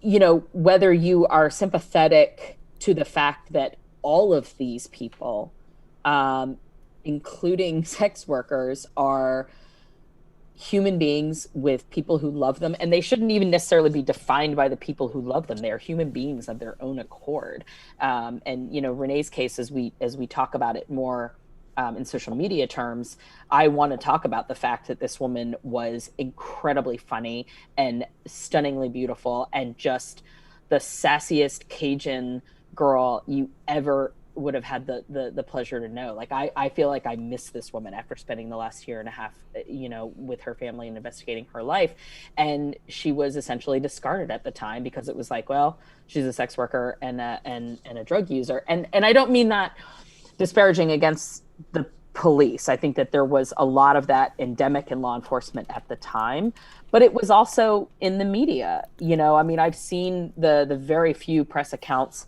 you know, whether you are sympathetic to the fact that all of these people, including sex workers, are human beings with people who love them, and they shouldn't even necessarily be defined by the people who love them. They are human beings of their own accord. And, you know, Renee's case, as we talk about it more in social media terms, I want to talk about the fact that this woman was incredibly funny and stunningly beautiful, and just the sassiest Cajun girl you ever would have had the pleasure to know. Like, I feel like I miss this woman after spending the last year and a half, you know, with her family and investigating her life. And she was essentially discarded at the time, because it was like, well, she's a sex worker and a drug user. And I don't mean that disparaging against the police. I think that there was a lot of that endemic in law enforcement at the time, but it was also in the media. You know, I mean, I've seen the very few press accounts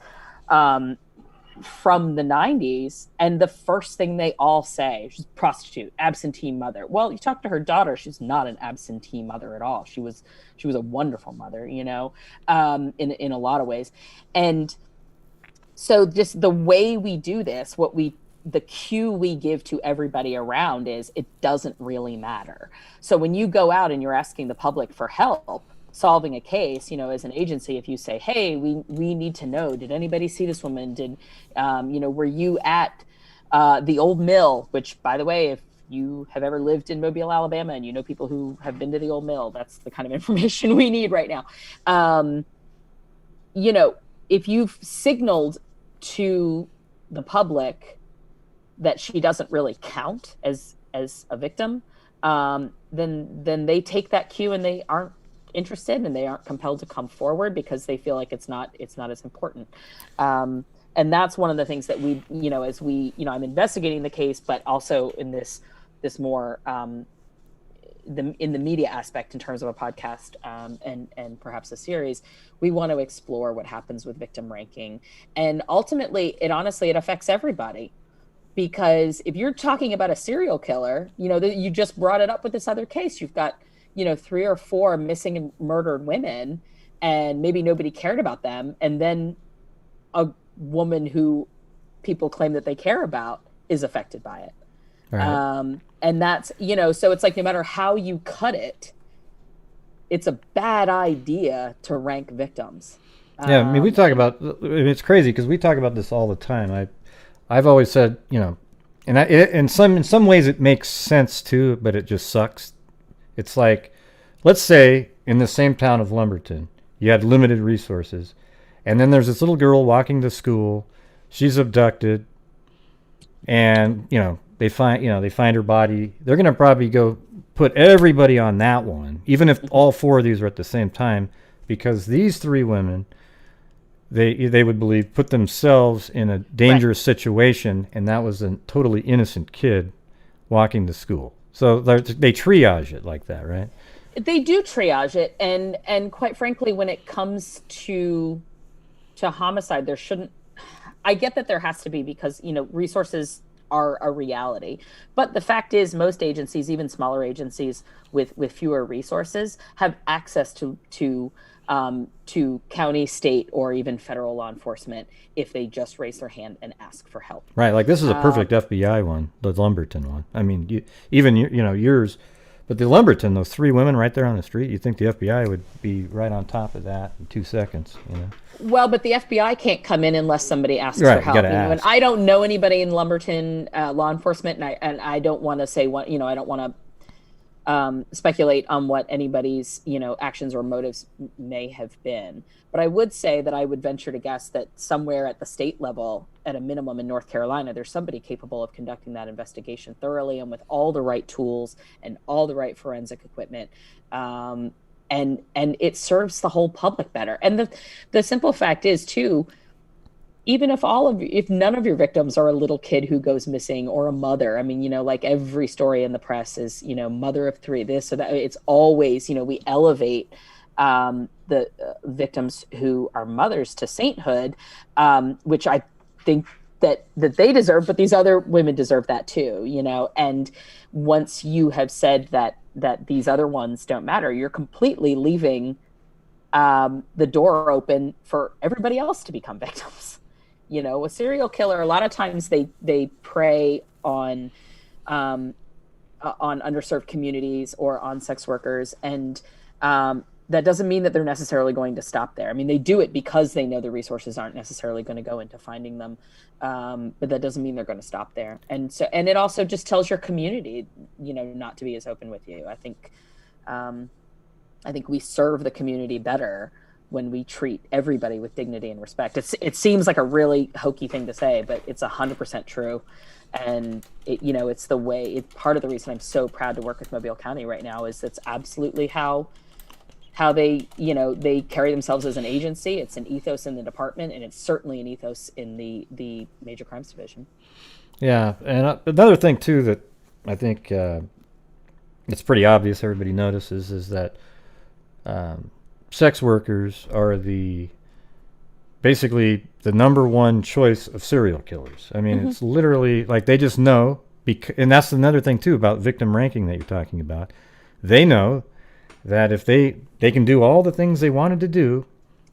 from the 90s, and the first thing they all say, she's a prostitute, absentee mother. Well, you talk to her daughter, she's not an absentee mother at all. She was a wonderful mother, you know, in a lot of ways. And so just the way we do this, the cue we give to everybody around is, it doesn't really matter. So when you go out and you're asking the public for help solving a case, you know, as an agency, if you say, hey, we need to know, did anybody see this woman? Did, you know, were you at the old mill? Which, by the way, if you have ever lived in Mobile, Alabama, and you know people who have been to the old mill, that's the kind of information we need right now. You know, if you've signaled to the public that she doesn't really count as a victim, then they take that cue and they aren't interested, and they aren't compelled to come forward because they feel like it's not as important. And that's one of the things that we, you know, as we, you know, I'm investigating the case, but also in this more in the media aspect, in terms of a podcast and perhaps a series, we want to explore what happens with victim ranking. And ultimately, it affects everybody. Because if you're talking about a serial killer, you know, you just brought it up with this other case, you've got, you know, 3 or 4 missing and murdered women, and maybe nobody cared about them. And then a woman who people claim that they care about is affected by it. Right. And that's, you know, so it's like, no matter how you cut it, it's a bad idea to rank victims. Yeah, I mean, we talk about, it's crazy because we talk about this all the time. I've always said, and in some ways it makes sense too, but it just sucks. It's like, let's say in the same town of Lumberton, you had limited resources, and then there's this little girl walking to school. She's abducted, and they find her body. They're gonna probably go put everybody on that one, even if all four of these are at the same time, because these three women, they would believe, put themselves in a dangerous situation, and that was a totally innocent kid walking to school. So they triage it like that, right? They do triage it, and quite frankly, when it comes to homicide, there shouldn't. I get that there has to be, because resources are a reality, but the fact is, most agencies, even smaller agencies with fewer resources, have access to county, state, or even federal law enforcement if they just raise their hand and ask for help. Right, like this is a perfect FBI one, the Lumberton one. I mean, yours, but the Lumberton, those three women right there on the street, you think the FBI would be right on top of that in 2 seconds, Well, but the FBI can't come in unless somebody asks right, for help. And I don't know anybody in Lumberton law enforcement, and I don't want to say what, I don't want to speculate on what anybody's actions or motives may have been, but I would say that I would venture to guess that somewhere at the state level, at a minimum in North Carolina, there's somebody capable of conducting that investigation thoroughly and with all the right tools and all the right forensic equipment, and it serves the whole public better. And the simple fact is too, even if none of your victims are a little kid who goes missing, or a mother, I mean, like every story in the press is, mother of three, this or that. It's always, we elevate the victims who are mothers to sainthood, which I think that they deserve, but these other women deserve that too, and once you have said that these other ones don't matter, you're completely leaving the door open for everybody else to become victims. A serial killer, a lot of times they prey on underserved communities or on sex workers, and that doesn't mean that they're necessarily going to stop there. I mean, they do it because they know the resources aren't necessarily going to go into finding them, but that doesn't mean they're going to stop there. And it also just tells your community, not to be as open with you. I think we serve the community better when we treat everybody with dignity and respect. It seems like a really hokey thing to say, but it's 100% true. And it's the way, part of the reason I'm so proud to work with Mobile County right now is that's absolutely how they, they carry themselves as an agency. It's an ethos in the department, and it's certainly an ethos in the Major Crimes Division. Yeah, and another thing too that I think it's pretty obvious, everybody notices, is that sex workers are basically the number one choice of serial killers. I mean, It's literally like they just know, and that's another thing too about victim ranking that you're talking about. They know that if they can do all the things they wanted to do,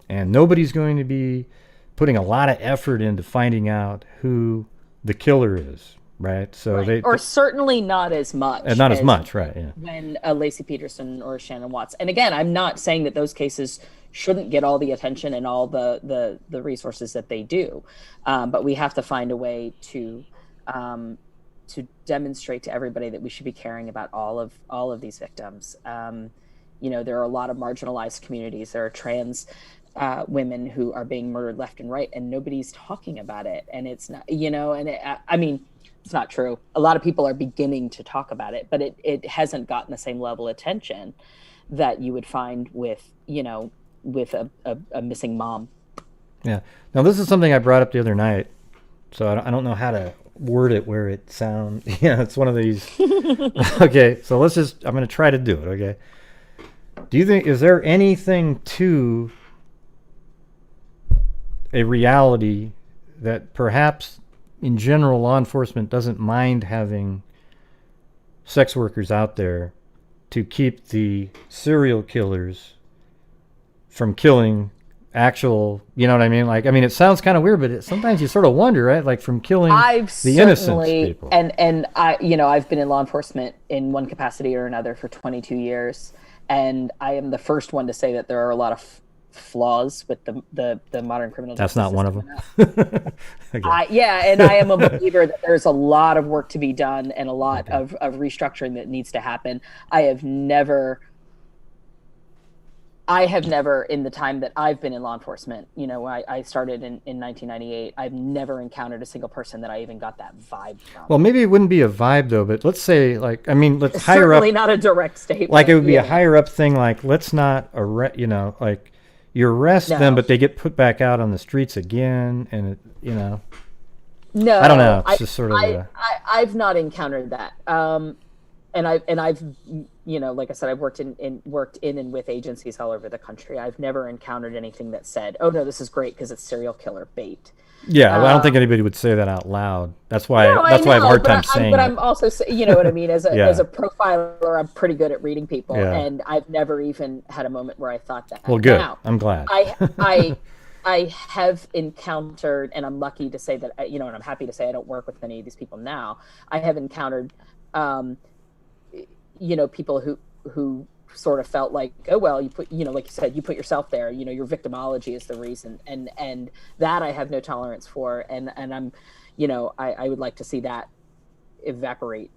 and nobody's going to be putting a lot of effort into finding out who the killer is, right? So or certainly not as much. And not as much, right? Yeah. When Lacey Peterson or Shannon Watts, and again, I'm not saying that those cases shouldn't get all the attention and all the resources that they do, but we have to find a way to demonstrate to everybody that we should be caring about all of these victims. There are a lot of marginalized communities. There are trans women who are being murdered left and right, and nobody's talking about it. And it's not, I mean, it's not true. A lot of people are beginning to talk about it, but it hasn't gotten the same level of attention that you would find with a missing mom. Yeah. Now, this is something I brought up the other night, so I don't know how to word it where it sounds. Yeah, it's one of these. Okay, so I'm going to try to do it, okay? Do you think, is there anything to a reality that perhaps in general law enforcement doesn't mind having sex workers out there to keep the serial killers from killing actual, you know what I mean? Like, I mean, it sounds kind of weird, but sometimes you sort of wonder, right? Like from killing the innocent people. And I've been in law enforcement in one capacity or another for 22 years. And I am the first one to say that there are a lot of flaws with the modern criminal justice That's not one of system. them. Okay. Yeah, and I am a believer that there's a lot of work to be done and a lot of restructuring that needs to happen. I have never, in the time that I've been in law enforcement, I started in 1998, I've never encountered a single person that I even got that vibe from. Well, maybe it wouldn't be a vibe though, but let's say let's higher Certainly up. not a direct statement. Like it would be a higher up thing. Like let's not arrest. You arrest them, but they get put back out on the streets again, and No, I don't know. It's just sort of. I've not encountered that. And I've like I said, I've worked in and with agencies all over the country. I've never encountered anything that said, "Oh no, this is great because it's serial killer bait." Yeah, well, I don't think anybody would say that out loud. That's why. I have a hard time saying. But I'm also, you know what I mean. As a profiler, I'm pretty good at reading people, and I've never even had a moment where I thought that. Well, good. Now, I'm glad. I have encountered, and I'm lucky to say that, and I'm happy to say I don't work with many of these people now. I have encountered, people who sort of felt like, oh, well, you put, like you said, you put yourself there, your victimology is the reason. And that I have no tolerance for. And I'm, I would like to see that evaporate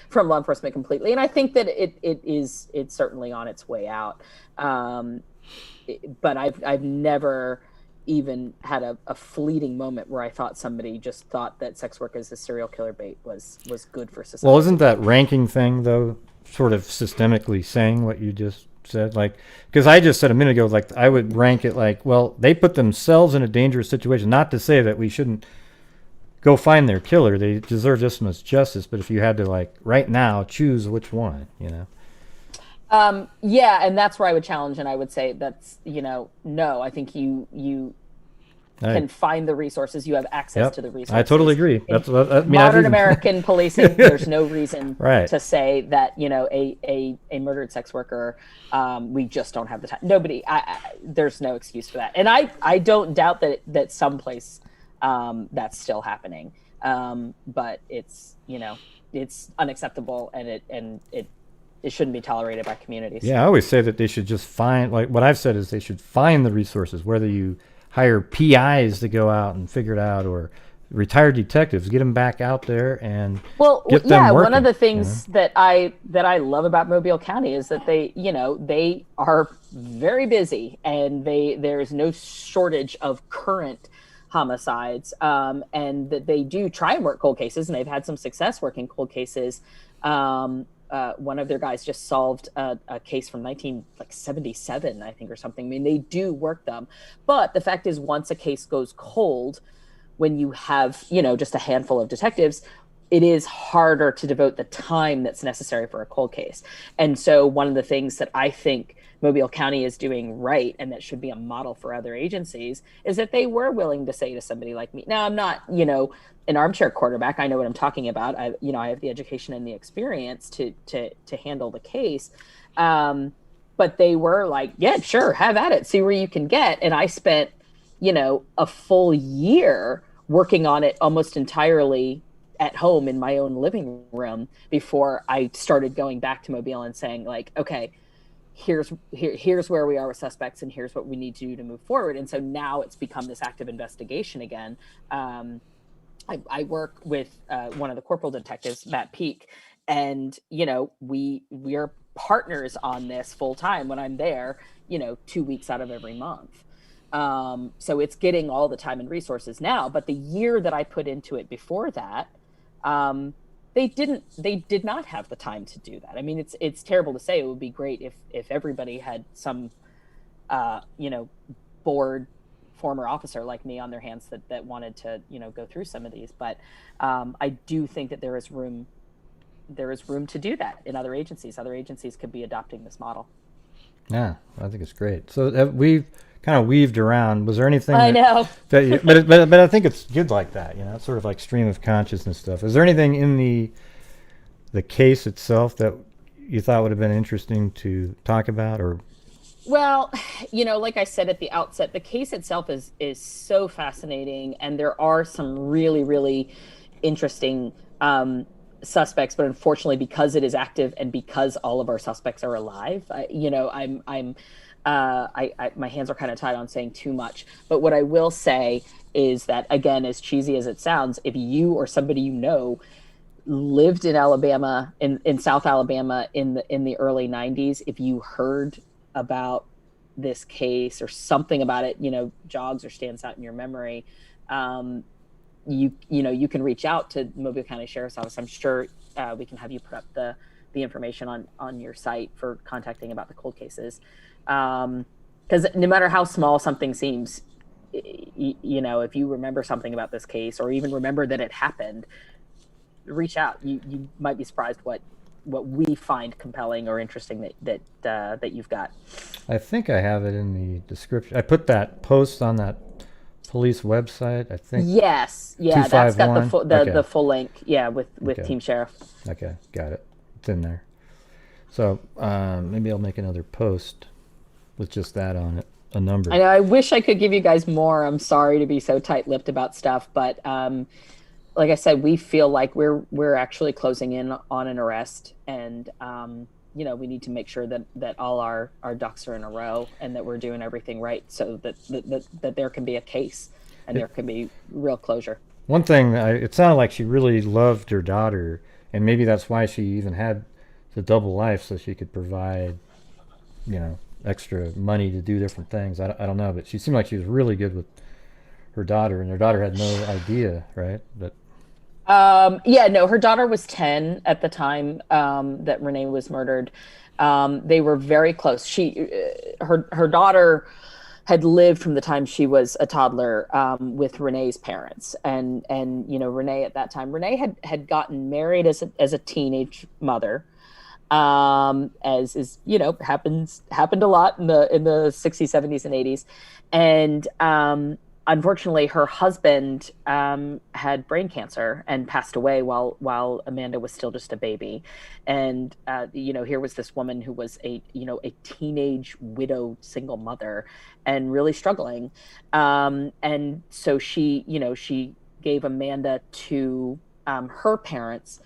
from law enforcement completely. And I think that it's certainly on its way out. But I've never even had a fleeting moment where I thought somebody just thought that sex work as a serial killer bait was good for society. Well, isn't that ranking thing though sort of systemically saying what you just said? Like, because I just said a minute ago, like I would rank it like, well, they put themselves in a dangerous situation. Not to say that we shouldn't go find their killer. They deserve just as much justice. But if you had to like right now choose which one, Yeah, and that's where I would challenge, and I would say that's, no, I think you can find the resources. You have access to the resources. I totally agree. That's modern American policing. There's no reason right. to say that a murdered sex worker. We just don't have the time. Nobody. There's no excuse for that. And I don't doubt that someplace that's still happening. But it's it's unacceptable, and it shouldn't be tolerated by communities. Yeah, I always say that they should just find, like what I've said is they should find the resources, whether you hire PIs to go out and figure it out or retired detectives, get them back out there and get them working. One of the things that I love about Mobile County is that they are very busy, and there's no shortage of current homicides, and that they do try and work cold cases, and they've had some success working cold cases. One of their guys just solved a case from 1977, I think, or something. I mean, they do work them. But the fact is, once a case goes cold, when you have, just a handful of detectives, it is harder to devote the time that's necessary for a cold case. And so one of the things that I think Mobile County is doing right, and that should be a model for other agencies, is that they were willing to say to somebody like me, now I'm not, an armchair quarterback. I know what I'm talking about. I have the education and the experience to handle the case. But they were like, yeah, sure, have at it, see where you can get. And I spent, a full year working on it almost entirely at home in my own living room before I started going back to Mobile and saying, like, okay, here's where we are with suspects, and here's what we need to do to move forward. And so now it's become this active investigation again. I work with one of the corporal detectives, Matt Peak, and we are partners on this full time when I'm there, 2 weeks out of every month. So it's getting all the time and resources now. But the year that I put into it before that, they did not have the time to do that. I mean, it's terrible to say. It would be great if everybody had some, bored former officer like me on their hands that wanted to, go through some of these. But I do think that there is room to do that in other agencies. Other agencies could be adopting this model. Yeah, I think it's great. So we've kind of weaved around. Was there anything I know. but I think it's good like that, it's sort of like stream of consciousness stuff. Is there anything in the case itself that you thought would have been interesting to talk about? Or well, like I said at the outset, the case itself is so fascinating, and there are some really, really interesting suspects, but unfortunately, because it is active and because all of our suspects are alive, my hands are kind of tied on saying too much. But what I will say is that, again, as cheesy as it sounds, if you or somebody you know lived in Alabama, in South Alabama in the early 90s, if you heard about this case or something about it, jogs or stands out in your memory, you can reach out to Mobile County Sheriff's Office. I'm sure we can have you put up the information on your site for contacting about the cold cases. Because no matter how small something seems, if you remember something about this case or even remember that it happened, reach out. You might be surprised what we find compelling or interesting that you've got. I think I have it in the description. I put that post on that police website, I think. Yes, yeah, that's got the full link. Yeah, with Team Sheriff. Okay, got it. It's in there. So maybe I'll make another post with just that on it, a number. I know. I wish I could give you guys more. I'm sorry to be so tight-lipped about stuff, but like I said, we feel like we're actually closing in on an arrest, and we need to make sure that all our ducks are in a row and that we're doing everything right, so that there can be a case and there can be real closure. One thing, it sounded like she really loved her daughter, and maybe that's why she even had the double life, so she could provide, extra money to do different things. I don't know, but she seemed like she was really good with her daughter, and her daughter had no idea, right? But her daughter was 10 at the time that Renee was murdered. They were very close. Her daughter had lived from the time she was a toddler with Renee's parents, and Renee at that time, Renee had gotten married as a teenage mother, as is happened a lot in the 60s, 70s, and 80s, and unfortunately, her husband had brain cancer and passed away while Amanda was still just a baby. And here was this woman who was a teenage widowed single mother and really struggling. And so she gave Amanda to her parents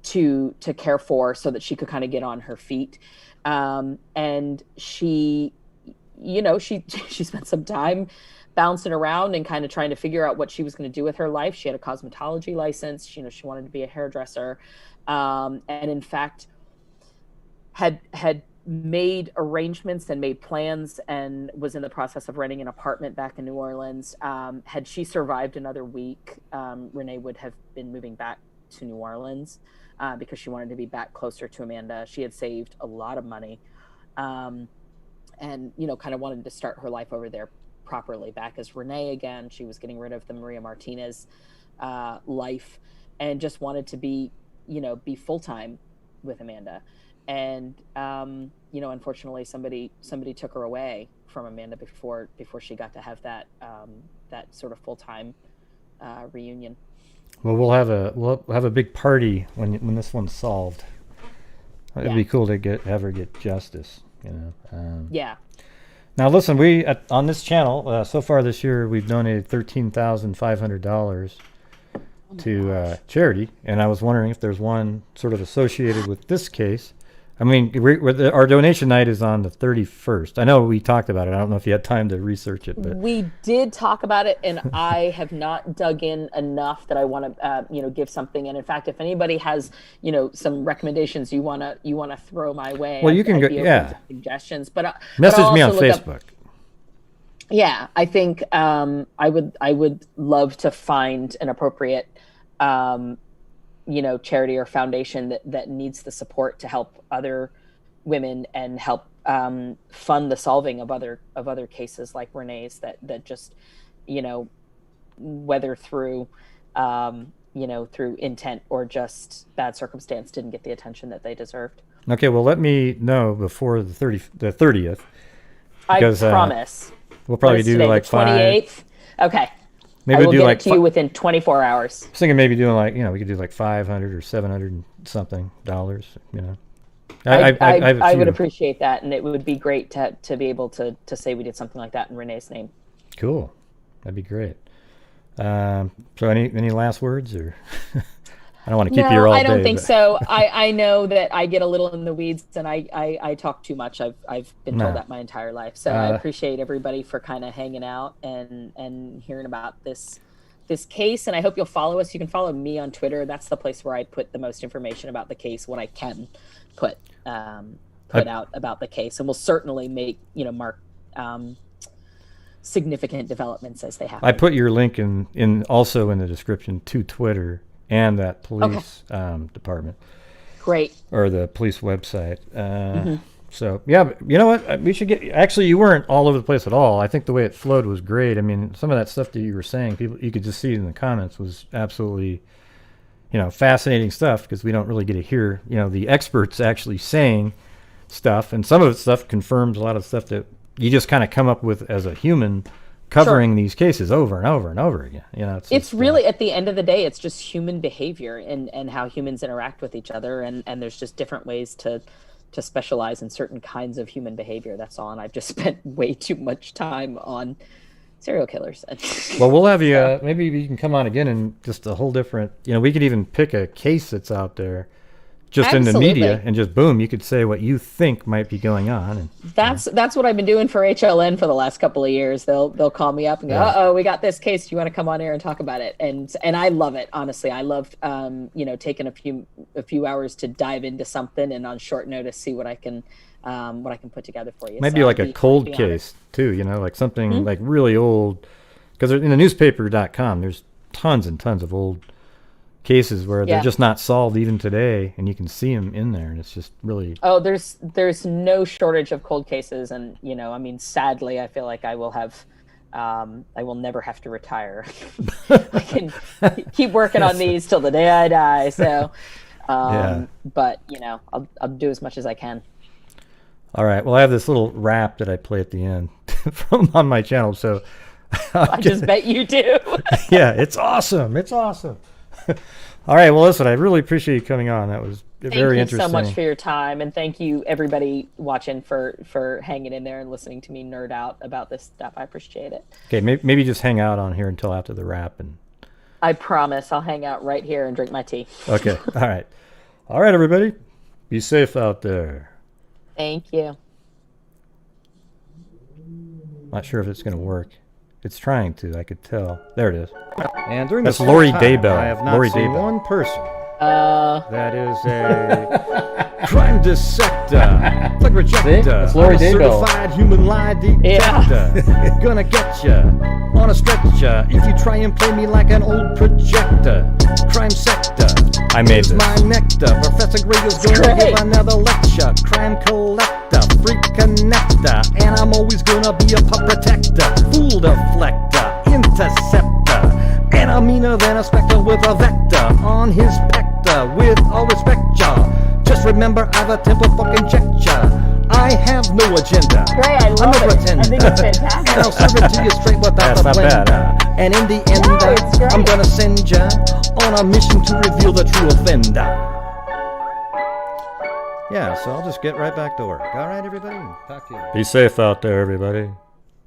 to care for, so that she could kind of get on her feet. And she spent some time bouncing around and kind of trying to figure out what she was going to do with her life. She had a cosmetology license. She wanted to be a hairdresser. And in fact, had made arrangements and made plans and was in the process of renting an apartment back in New Orleans. Had she survived another week, Renee would have been moving back to New Orleans because she wanted to be back closer to Amanda. She had saved a lot of money and, kind of wanted to start her life over there properly, back as Renee again. She was getting rid of the Maria Martinez life and just wanted to be full-time with Amanda. And unfortunately somebody took her away from Amanda before she got to have that sort of full-time reunion. Well, we'll have a big party when this one's solved. It'd be cool to have her get justice, Yeah. Now, listen, on this channel, so far this year, we've donated $13,500 to charity, and I was wondering if there's one sort of associated with this case. I mean, our donation night is on the 31st. I know we talked about it. I don't know if you had time to research it, but we did talk about it, and I have not dug in enough that I want to, give something. And in fact, if anybody has, some recommendations you wanna throw my way, well, you can go, suggestions. But message me on Facebook. Yeah, I think I would love to find an appropriate charity or foundation that needs the support to help other women and help fund the solving of other cases like Renee's that just, whether through, through intent or just bad circumstance, didn't get the attention that they deserved. Okay, well, let me know before the 30th. Because, I promise. We'll probably do like 28th. Okay. Maybe I will get it to you within 24 hours. I was thinking maybe doing we could do like $500 or $700 something dollars. I would appreciate that, and it would be great to be able to say we did something like that in Renee's name. Cool, that'd be great. So any last words or? I don't want to keep you here all day. I don't think so. I know that I get a little in the weeds and I talk too much. I've been told that my entire life. So I appreciate everybody for kind of hanging out and hearing about this case. And I hope you'll follow us. You can follow me on Twitter. That's the place where I put the most information about the case when I can put out about the case. And we'll certainly make, mark significant developments as they happen. I put your link in also in the description to Twitter and that police department. Great. Or the police website. So, yeah, but you know what? We should get... Actually, you weren't all over the place at all. I think the way it flowed was great. I mean, some of that stuff that you were saying, people you could just see in the comments was absolutely, fascinating stuff because we don't really get to hear, the experts actually saying stuff. And some of the stuff confirms a lot of stuff that you just kind of come up with as a human covering these cases over and over and over again. It's really, at the end of the day, it's just human behavior and how humans interact with each other. And there's just different ways to specialize in certain kinds of human behavior. That's all. And I've just spent way too much time on serial killers. Well, we'll have you, maybe you can come on again and just a whole different, we could even pick a case that's out there just in the media and just boom, you could say what you think might be going on. And that's what I've been doing for HLN for the last couple of years. They'll call me up and go, uh-oh, we got this case. Do you want to come on air and talk about it? And I love it. Honestly, I love, taking a few hours to dive into something and on short notice, see what I can put together for you. Maybe like a cold case too, like something like really old, because in the newspaper.com, there's tons and tons of old cases where they're just not solved even today, and you can see them in there, and it's just really there's no shortage of cold cases. And sadly, I feel like I will never have to retire. I can keep working on these till the day I die. So but I'll do as much as I can. All right, well, I have this little rap that I play at the end from on my channel, so I just bet you do. Yeah, it's awesome. All right, well, listen, I really appreciate you coming on. That was very interesting. Thank you so much for your time, and thank you, everybody watching, for hanging in there and listening to me nerd out about this stuff. I appreciate it. Okay, maybe just hang out on here until after the wrap. And I promise I'll hang out right here and drink my tea. Okay, all right. All right, everybody. Be safe out there. Thank you. Not sure if it's going to work. It's trying to, I could tell. There it is. And during That's Lori Daybell. I have not seen one person that is a crime dissector, plug rejector, it's Lori Daybell. certified human lie detector. Gonna get ya on a stretcher if you try and play me like an old projector. Crime sector. I made Here's this. my nectar. Professor Grego's gonna give another lecture. Crime collector, freak connector, and I'm always gonna be a pup protector, fool deflector, interceptor, and I'm meaner than a spectre with a vector on his pector. With all respect, y'all, just remember I've a temper fucking checked ya. I have no agenda. Great, I love I'm a it. pretender. I think it's fantastic. And I'll serve it to you straight without That's the not blender. bad, And in the end, No, it's great. I'm gonna send ya on a mission to reveal the true offender. Yeah, so I'll just get right back to work. All right, everybody? Talk to you. Be safe out there, everybody.